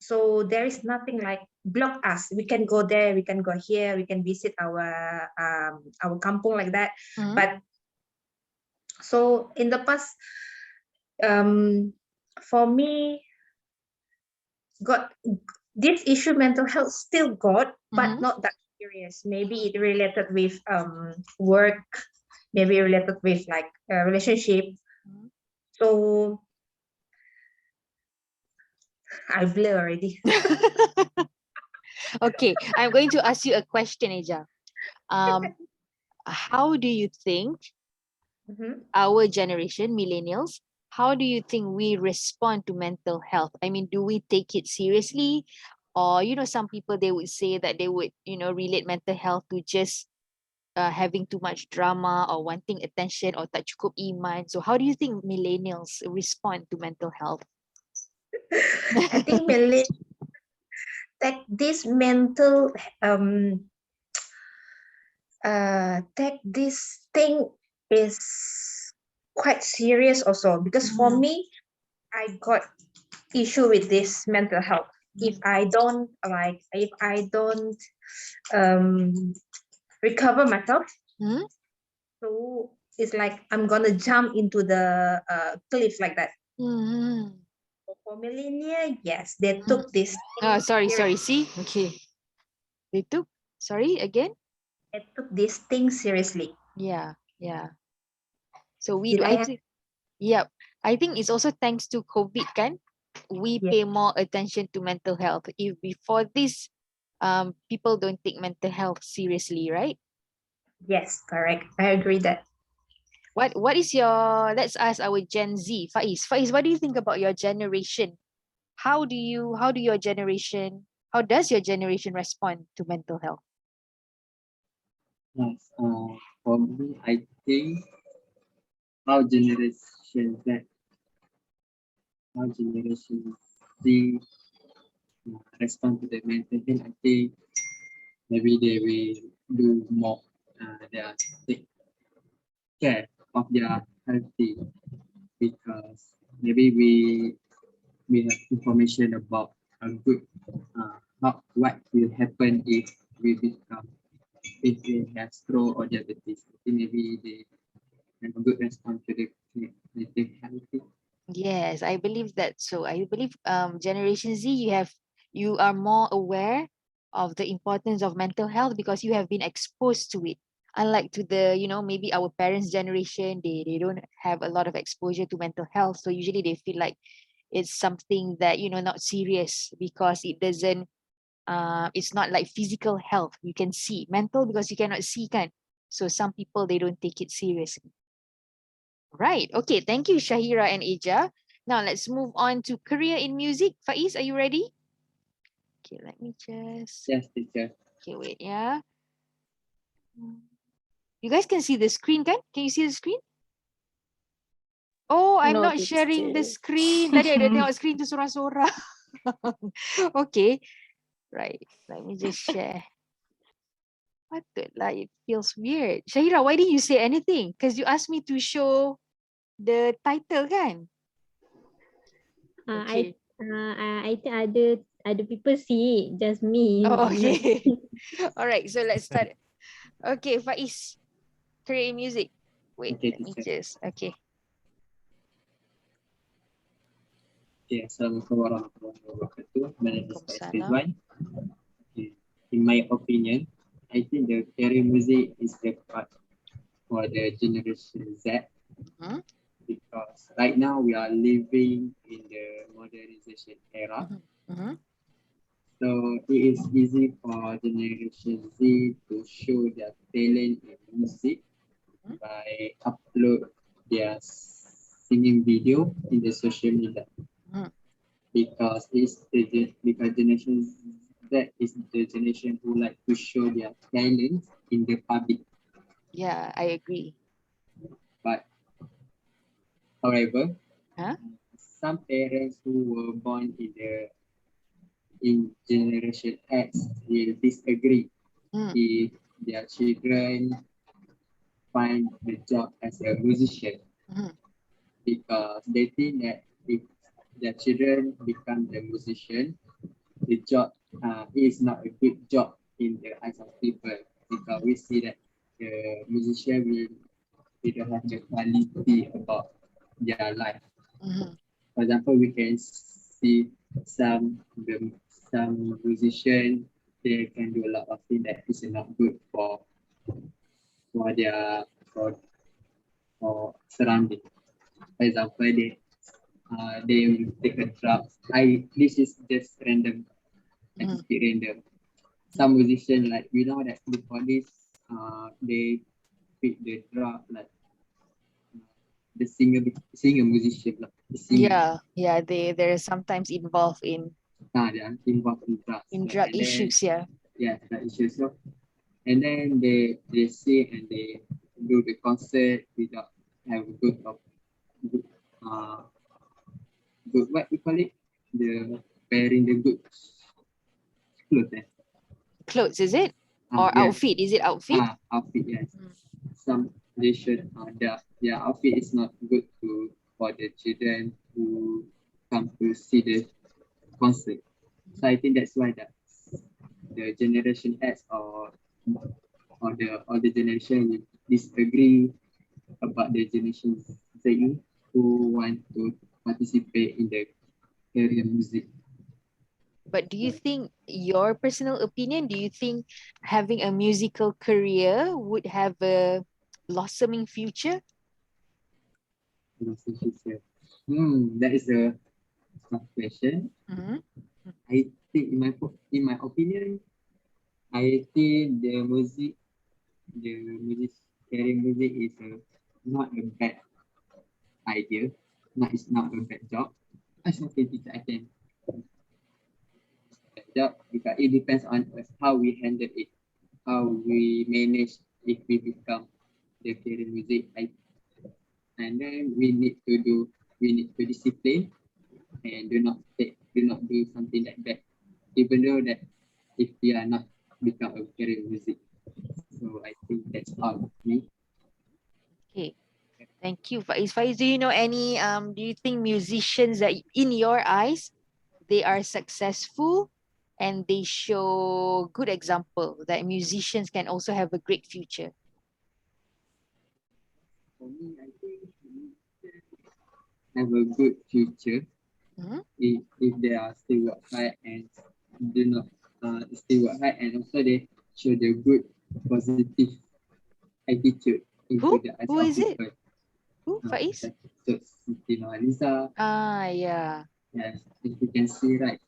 so there is nothing like block us. We can go there, we can go here, we can visit our kampung like that. But so in the past, for me, got this issue mental health still got, but not that serious. Maybe it related with work, maybe related with like a relationship. So I blur already. Okay, I'm going to ask you a question, Eja. How do you think our generation, millennials, how do you think we respond to mental health? I mean, do we take it seriously? Or, you know, some people, they would say that they would, you know, relate mental health to just having too much drama or wanting attention or tak cukup iman. So how do you think millennials respond to mental health? I think take this mental take this thing is quite serious also, because for me, I got issue with this mental health. If I don't recover myself, so it's like I'm gonna jump into the cliff like that. For millennial, yes, they took this. Sorry. See, okay, they took. Sorry again. They took this thing seriously. Yeah. So we do. I think. Yep. I think it's also thanks to COVID, kan? We pay more attention to mental health. If before this, people don't take mental health seriously, right? Yes, correct. I agree that. What is your, let's ask our Gen Z, Faiz. Faiz, what do you think about your generation? How does your generation respond to mental health? Yes, for me, I think our generation Z respond to the mental health. I think maybe they will do more. They are take care of their healthy, because maybe we have information about a good what will happen if we have stroke or diabetes. I think maybe they have a good response to the mental health. Yes, I believe that. So I believe Generation Z, you are more aware of the importance of mental health because you have been exposed to it. Unlike to the, you know, maybe our parents' generation, they don't have a lot of exposure to mental health. So usually they feel like it's something that, you know, not serious because it doesn't, it's not like physical health. You can see mental because you cannot see, kan? So some people, they don't take it seriously. Right. Okay. Thank you, Shahira and Eja. Now let's move on to career in music. Faiz, are you ready? Okay, let me just. Yes, teacher. Okay, wait, yeah. You guys can see the screen, kan? Can you see the screen? Oh, I'm not sharing the screen. Tadi ada tengok screen tu sorang-sorang. Okay. Right. Let me just share. Patutlah, it feels weird. Shahira, why didn't you say anything? Because you asked me to show the title, kan? Okay. I think other people see it, just me. Oh, okay. All right, so let's start. Okay, Faiz, career in music. Wait, Okay, let me teacher. just, okay. Okay, Assalamualaikum warahmatullahi wabarakatuh. My name is Faiz Rizwan. Okay. In my opinion, I think the career music is the part for the generation Z, because right now we are living in the modernization era. So it is easy for Generation Z to show their talent in music by upload their singing video in the social media. Because because Generation Z is the generation who like to show their talent in the public. Yeah, I agree. But however, some parents who were born in Generation X will disagree if their children find a job as a musician, because they think that if their children become a musician, the job is not a good job in the eyes of people, because we see that the musician they don't have the quality about their life. For example, we can see some musician, they can do a lot of things that is not good for their for surrounding. For example, they will take a drug. This is just random. I just speak random. Some musicians, like we know that before this, they pick the drug, like the singer musician, like the singer. Yeah, they're sometimes involved in They are involved in drugs. drug issues. Yeah. Yeah, drug issues. So, and then they sing and they do the concert without have good what we call it, the wearing the good clothes. Clothes, is it? Or Yes. outfit? Is it outfit? Outfit, yes. Some they should their outfit is not good for the children who come to see the concert. So I think that's why the Generation X or the generation will disagree about the Generation Z who want to participate in the career music. But do you think, your personal opinion, do you think having a musical career would have a blossoming future? That is a tough question. I think in my opinion, I think the career music is not a bad idea. It's not a bad job. I think I can job, because it depends on us how we handle it, how we manage if we become the career music. And then we need to discipline and do not do something like that, even though that if we are not become a career music. So I think that's all of me. Okay, thank you. Faiz, do you know any do you think musicians that in your eyes they are successful and they show good example that musicians can also have a great future? For me, I think have a good future if they are still work hard and do not still work hard, and also they show the good positive attitude into the eyes Who of is it? people. Who? Faiz? So Siti Nurhaliza. Yeah. Yes, if you can see, right,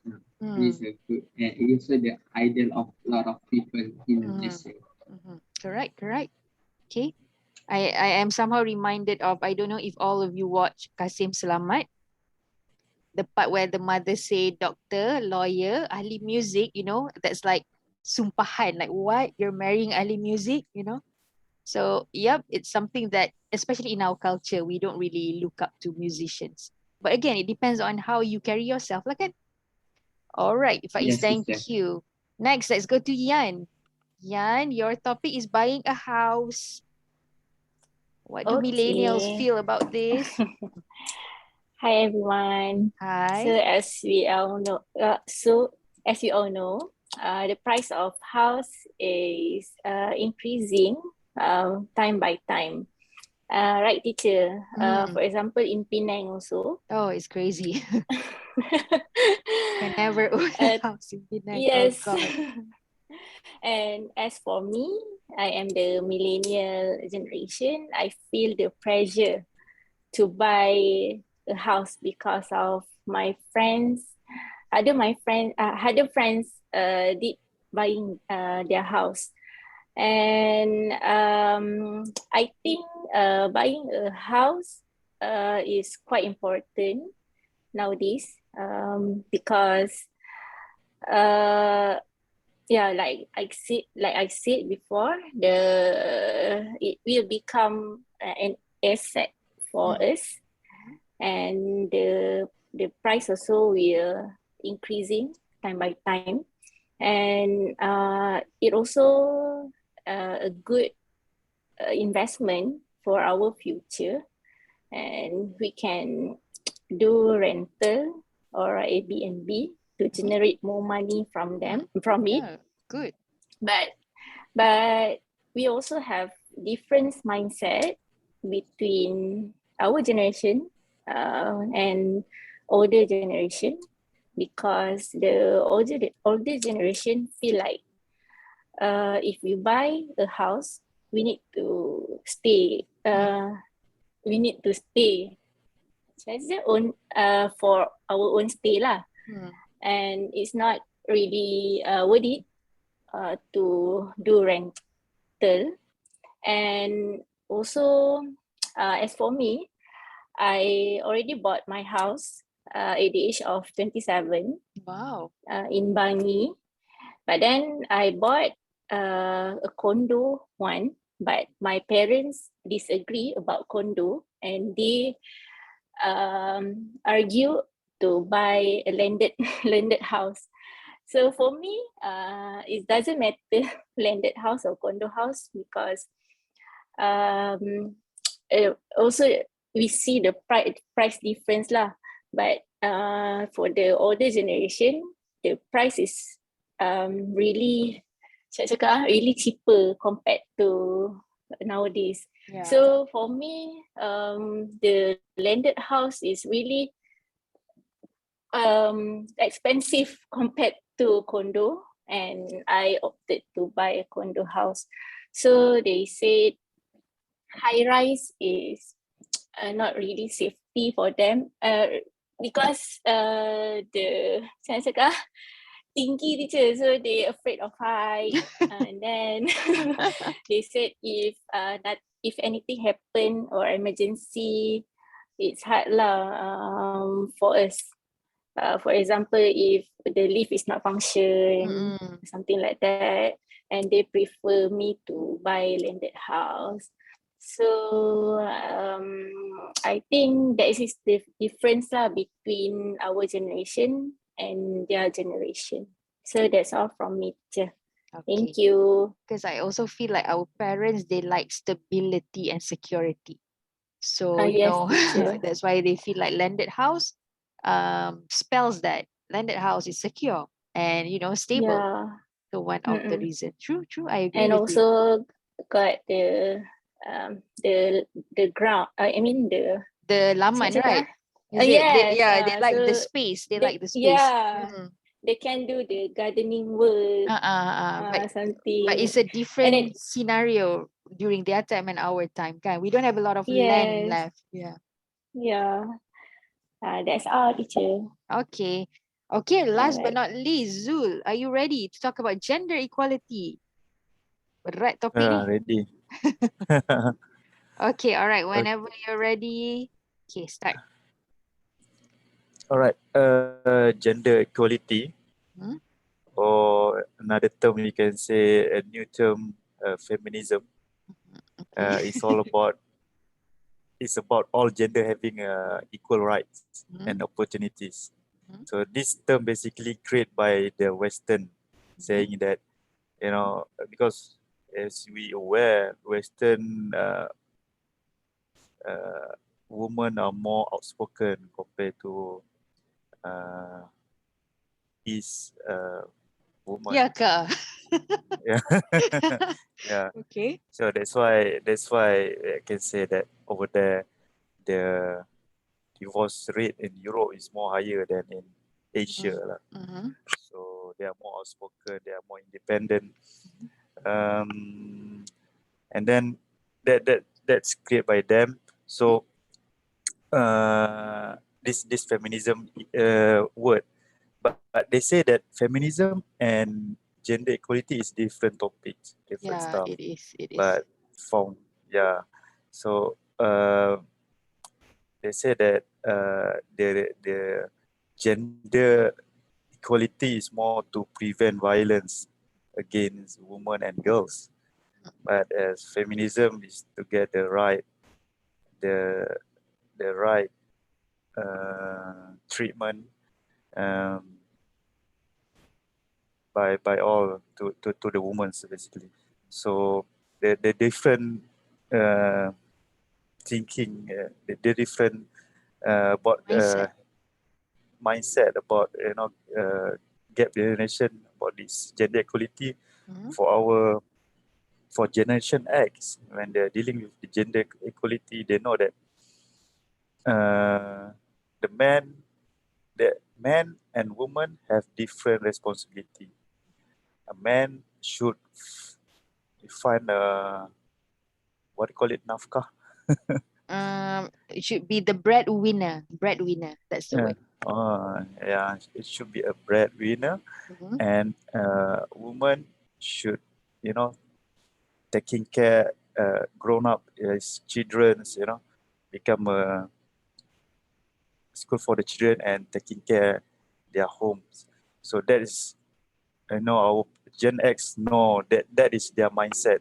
he's a good, and also the idol of a lot of people in Malaysia. Correct. Okay. I am somehow reminded of, I don't know if all of you watch Kasim Selamat, the part where the mother say doctor, lawyer, ahli music, that's like sumpahan, like what, you're marrying ahli music, So yep, it's something that especially in our culture we don't really look up to musicians, but again it depends on how you carry yourself lah kan. All right, Faiz, thank you. Next, let's go to Yan. Yan, your topic is buying a house. What do millennials feel about this? Hi everyone. Hi. So as we all know, the price of house is increasing time by time. Right, teacher? For example, in Penang also. Oh, it's crazy. Can never own a house in Penang. Yes. Oh, God. And as for me, I am the millennial generation. I feel the pressure to buy a house because of my friends other friends did buying their house. And I think buying a house is quite important nowadays, because yeah, like I said before, it will become an asset for us, and the price also will increasing time by time, and it also a good investment for our future, and we can do rental or Airbnb to generate more money from it. Yeah, good. But we also have different mindset between our generation and older generation, because the older generation feel like if we buy a house, we need to stay. For our own stay lah. And it's not really worth it to do rental. And also, as for me, I already bought my house at the age of 27. Wow. In Bangi. But then I bought a condo one, but my parents disagree about condo, and they argue to buy a landed house. So for me, it doesn't matter landed house or condo house, because also we see the price difference lah. But for the older generation, the price is really cheaper compared to nowadays. Yeah. So for me, the landed house is really expensive compared to condo, and I opted to buy a condo house. So they said high rise is not really safety for them, because the tinggi teacher, so they afraid of height. And then they said if anything happen or emergency, it's hard lah for us. For example, if the lift is not function, something like that, and they prefer me to buy landed house. So I think that is the difference lah between our generation and their generation. So that's all from me. Okay. Thank you. Because I also feel like our parents, they like stability and security. So you Yes, know, teacher. that's why they feel like landed house spells that landed house is secure and stable. Yeah. So one of the reasons. True, I agree And with you. also got the ground. I mean the laman, right? Is it? Yes. They like the so space. They like the space. Yeah. They can do the gardening work. Something. But it's a different scenario during their time and our time. Kan? We don't have a lot of land Yes. left. Yeah. Yeah. That's all, teacher. Okay. Last but Alright. not least, Zul, are you ready to talk about gender equality? Berat topik ni. Ready. Okay, all right. Whenever you're ready. Okay, start. All right. Gender equality, or another term you can say a new term, feminism. It's all about. It's about all gender having equal rights and opportunities. So this term basically created by the Western, saying that, because as we aware, Western women are more outspoken compared to East women. Yeah, Kak. Yeah. Yeah. Okay. So that's why I can say that over there, the divorce rate in Europe is more higher than in Asia. So they are more outspoken, they are more independent. And then that's created by them. So this feminism word but they say that feminism and gender equality is different topics, different Yeah, stuff. it is. It is. But so they say that the gender equality is more to prevent violence against women and girls, but as feminism is to get the right treatment um, by all to the women basically. So the different thinking, the different about mindset about gap generation about this gender equality for Generation X. When they're dealing with the gender equality, they know that the man and woman have different responsibility. A man should find what do you call it, nafkah. It should be the breadwinner. Breadwinner. That's the word. It should be a breadwinner, and woman should, taking care, grown up as children, become a school for the children and taking care their homes. So that is, our Gen X know that is their mindset.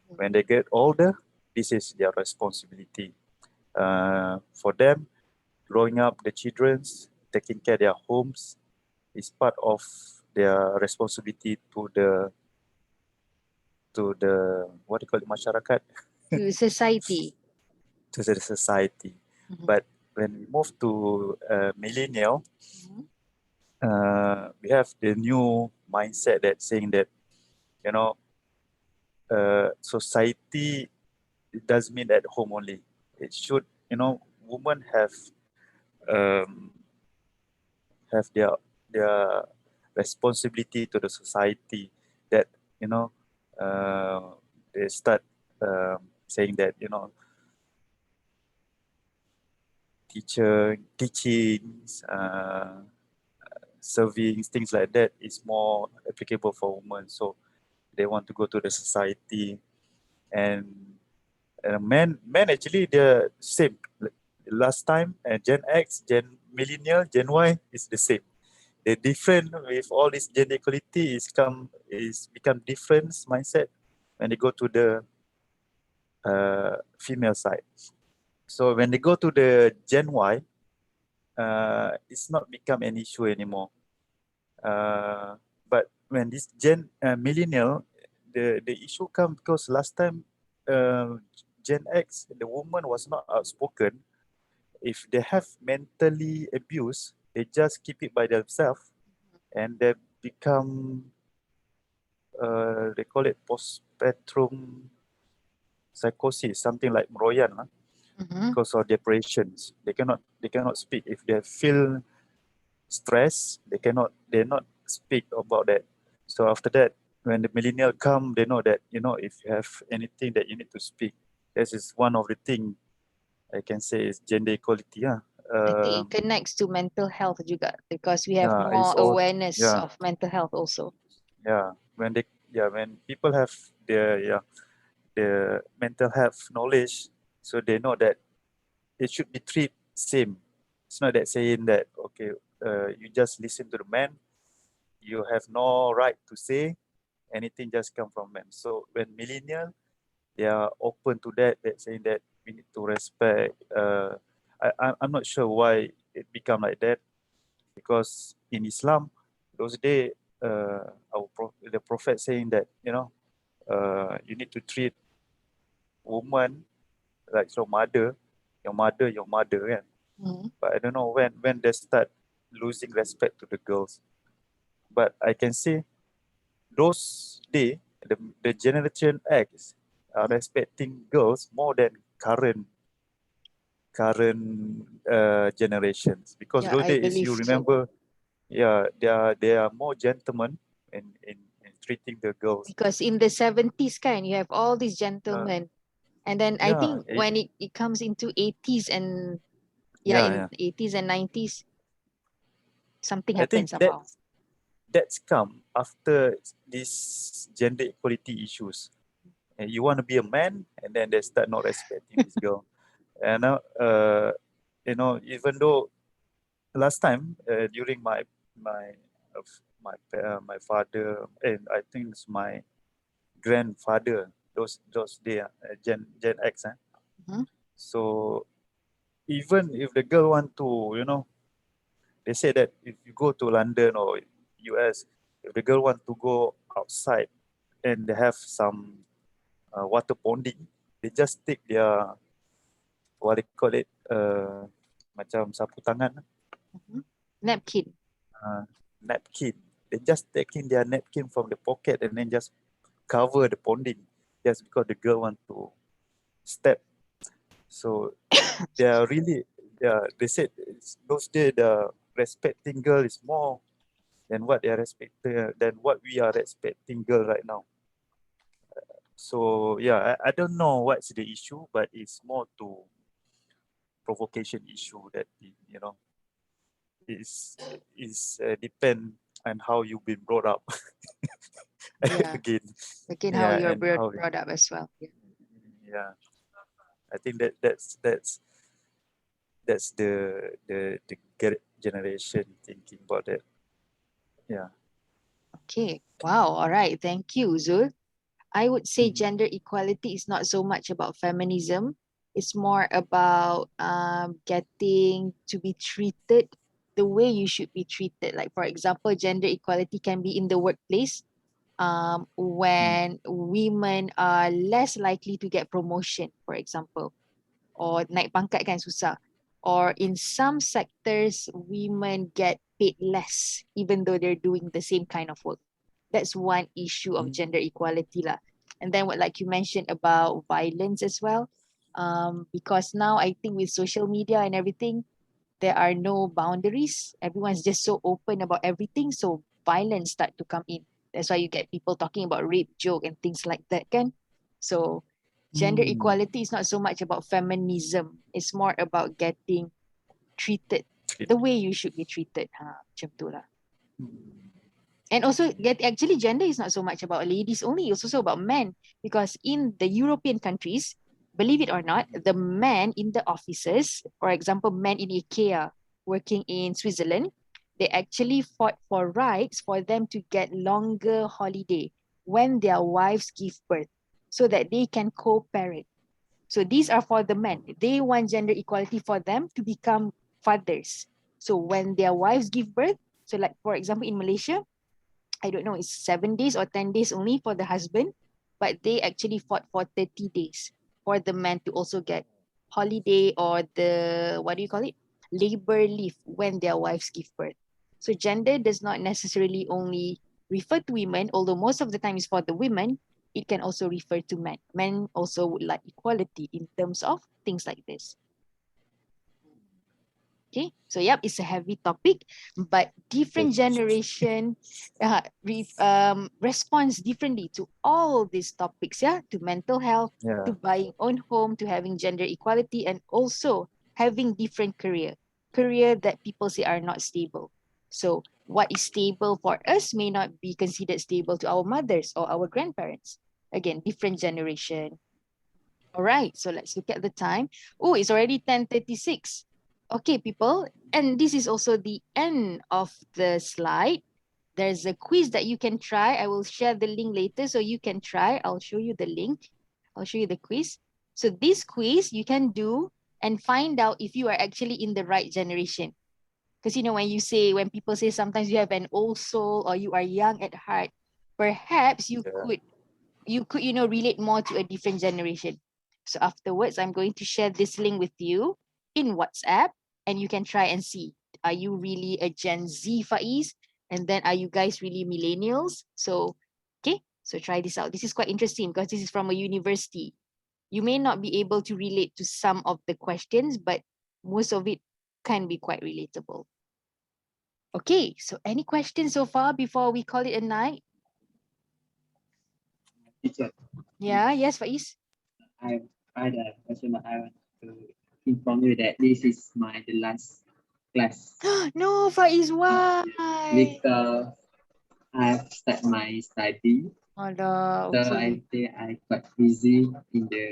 When they get older, this is their responsibility. For them, growing up the children's, taking care of their homes is part of their responsibility to the what do you call it, masyarakat? To society. To the society. But when we move to millennial, we have the new mindset that saying that, society, it doesn't mean at home only. It should, women have their responsibility to the society, that they start saying that teachings, serving, things like that is more applicable for women. So they want to go to the society, and men actually they're same. Last time, Gen X, Gen Millennial, Gen Y is the same. The different with all this gender equality is become different mindset when they go to the female side. So when they go to the Gen Y, it's not become an issue anymore. But when this millennial, the issue comes because last time Gen X, the woman was not outspoken. If they have mentally abused, they just keep it by themselves, and they become they call it postpartum psychosis, something like meroyan, because of depressions. They cannot speak. If they feel stress, they're not speak about that. So after that, when the millennial come, they know that, if you have anything that you need to speak, this is one of the thing I can say is gender equality. I think it connects to mental health juga, because we have more all, awareness of mental health also. When people have the mental health knowledge, so they know that it should be treated same. It's not that saying that, okay, you just listen to the man, you have no right to say anything, just come from men. So when millennial, they are open to that saying that we need to respect. I'm not sure why it become like that, because in Islam, those days, the Prophet saying that, you need to treat woman like your mother, kan? But I don't know when they start losing respect to the girls. But I can say those days, the Generation X are respecting girls more than current generations, because those days, you remember, they are more gentlemen in treating the girls. Because in the 70s, you have all these gentlemen, and then I think when it comes into 80s and in 80s and 90s, Something I think happens somehow. that's come after this gender equality issues. And you want to be a man, and then they start not respecting this girl. And even though last time during my father, and I think it's my grandfather, those day, Gen X. So even if the girl want to, they say that if you go to London or US, if the girl want to go outside and they have some water ponding, they just take their, what they call it, macam sapu tangan, Napkin. napkin. They just taking their napkin from the pocket and then just cover the ponding, just because the girl want to step. So they are really, they said those days the respecting girl is more than what they are respecting, than what we are respecting girl right now. So yeah, I don't know what's the issue, but it's more to provocation issue that is depend on how you've been brought up. Yeah. Again, how you're and how, brought up as well. yeah, I think that's the generation thinking about that. Yeah. Okay. Wow. All right. Thank you, Zul. I would say gender equality is not so much about feminism. It's more about getting to be treated the way you should be treated. Like, for example, gender equality can be in the workplace, when women are less likely to get promotion, for example, or naik pangkat kan susah. Or in some sectors, women get paid less, even though they're doing the same kind of work. That's one issue of gender equality lah. And then what, like you mentioned about violence as well, because now I think with social media and everything, there are no boundaries. Everyone's just so open about everything, so violence start to come in. That's why you get people talking about rape joke and things like that kan. So gender equality is not so much about feminism. It's more about getting treated the way you should be treated. Macam tu lah. And also, actually, gender is not so much about ladies only. It's also about men. Because in the European countries, believe it or not, the men in the offices, for example, men in IKEA working in Switzerland, they actually fought for rights for them to get longer holiday when their wives give birth, so that they can co-parent. So these are for the men. They want gender equality for them to become fathers. So when their wives give birth, so like for example in Malaysia, I don't know, it's 7 days or 10 days only for the husband, but they actually fought for 30 days for the man to also get holiday, or the, what do you call it? Labor leave when their wives give birth. So gender does not necessarily only refer to women, although most of the time is for the women, it can also refer to men. Men also would like equality in terms of things like this. Okay, so yep, it's a heavy topic, but different generation responds differently to all these topics, yeah, to mental health, to buying own home, to having gender equality, and also having different career that people say are not stable. So what is stable for us may not be considered stable to our mothers or our grandparents. Again, different generation. All right, so let's look at the time. Oh, it's already 10:36. Okay, people, and this is also the end of the slide. There's a quiz that you can try. I will share the link later so you can try. I'll show you the link. I'll show you the quiz. So this quiz you can do and find out if you are actually in the right generation. Because when people say sometimes you have an old soul or you are young at heart, perhaps you could relate more to a different generation. So afterwards, I'm going to share this link with you in WhatsApp, and you can try and see, are you really a Gen Z, Faiz? And then are you guys really millennials? So, okay, so try this out. This is quite interesting because this is from a university. You may not be able to relate to some of the questions, but most of it can be quite relatable. Okay, so any questions so far before we call it a night? Teacher. Yeah, yes, Faiz. I had a question, but I want to inform you that this is the last class. No, Faiz, why? Because I start my study. Alah, So okay. I think I quite busy in the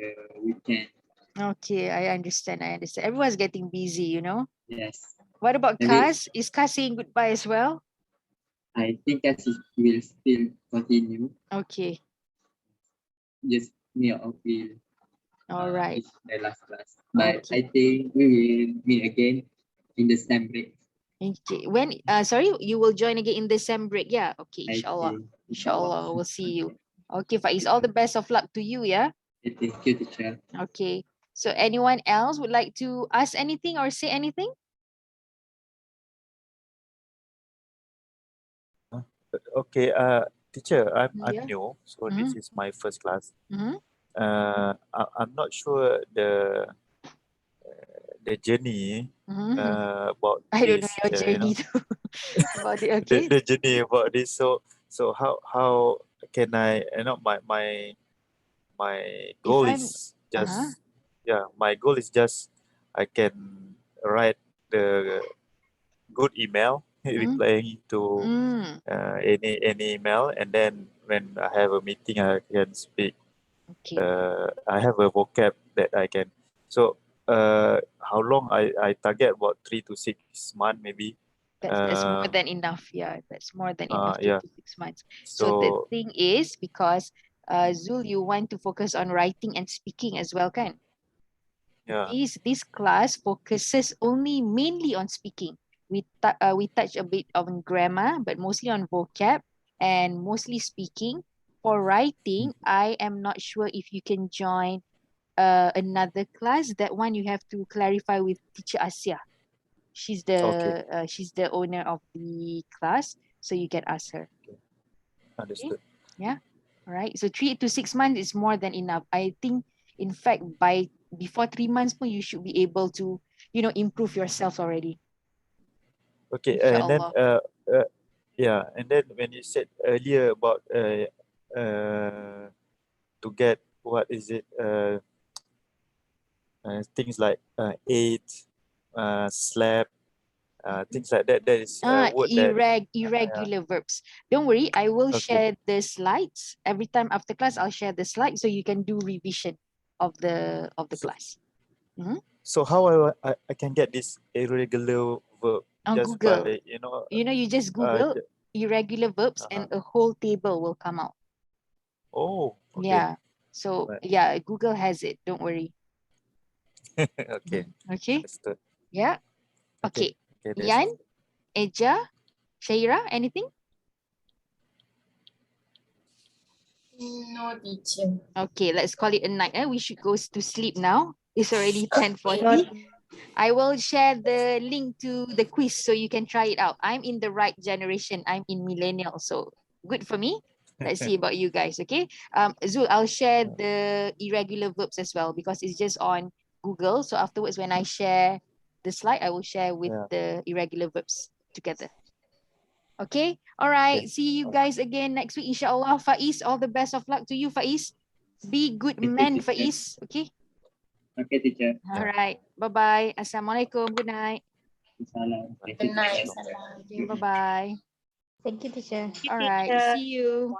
weekend. Okay, I understand. I understand. Everyone's getting busy, you know. Yes. What about Maybe Kaz? Is Kaz saying goodbye as well? I think that it will still continue. Okay. Just me or will All right. is the last class. But Okay. I think we will meet again in the same break. Okay. When sorry, you will join again in December break. Yeah. Okay, I inshallah. think. Inshallah, we'll see you. Okay, Faiz, all the best of luck to you, yeah? Thank you, teacher. Okay. So anyone else would like to ask anything or say anything? Okay, teacher, I'm Yeah. new, so this is my first class. Mm-hmm. I'm not sure the journey Mm-hmm. about I don't know this, your you know, journey too about it. Okay. the journey about this. So how can I, you know, my If goal I'm is just, yeah, my goal is just I can write the good email replying to any email, and then when I have a meeting I can speak. Okay. I have a vocab that I can. So how long I target about 3 to 6 months maybe. That's more than enough. Yeah, that's more than enough. 3 Yeah. to 6 months. So the So thing is, because Zul, you want to focus on writing and speaking as well, kan? yeah. This class focuses only mainly on speaking. We touch a bit on grammar, but mostly on vocab and mostly speaking. For writing, I am not sure if you can join another class. That one you have to clarify with teacher Asia. She's Okay. the owner of the class, so you can ask her. Understood. Yeah. All right. So 3 to 6 months is more than enough. I think, in fact, before 3 months, you should be able to, improve yourself already. Okay, and then Inshallah. yeah, and then when you said earlier about to get what is it things like aid, slap, things like that. That is a word that Irregular verbs. Don't worry, I will okay. share the slides every time after class. I'll share the slides so you can do revision of the class. So how I can get this irregular verb On just Google, by you just Google irregular verbs and a whole table will come out. Oh, okay. Yeah. So Right. yeah, Google has it. Don't worry. Okay. Okay. Understood. Yeah. Okay. Okay, that's Yan, Eja, Shaira, anything? No, teacher. Okay, let's call it a night. We should go to sleep now. It's already 10:40. I will share the link to the quiz so you can try it out. I'm in the right generation. I'm in millennial, so good for me. Let's see about you guys, okay? Zul, I'll share the irregular verbs as well because it's just on Google. So afterwards, when I share the slide, I will share with the irregular verbs together. Okay, all right. See you guys again next week, inshallah. Faiz, all the best of luck to you, Faiz. Be good man, Faiz. Okay. Okay, teacher. All right. Bye-bye. Assalamualaikum. Good night. Good night. Bye-bye. Thank you, teacher. All right. See you.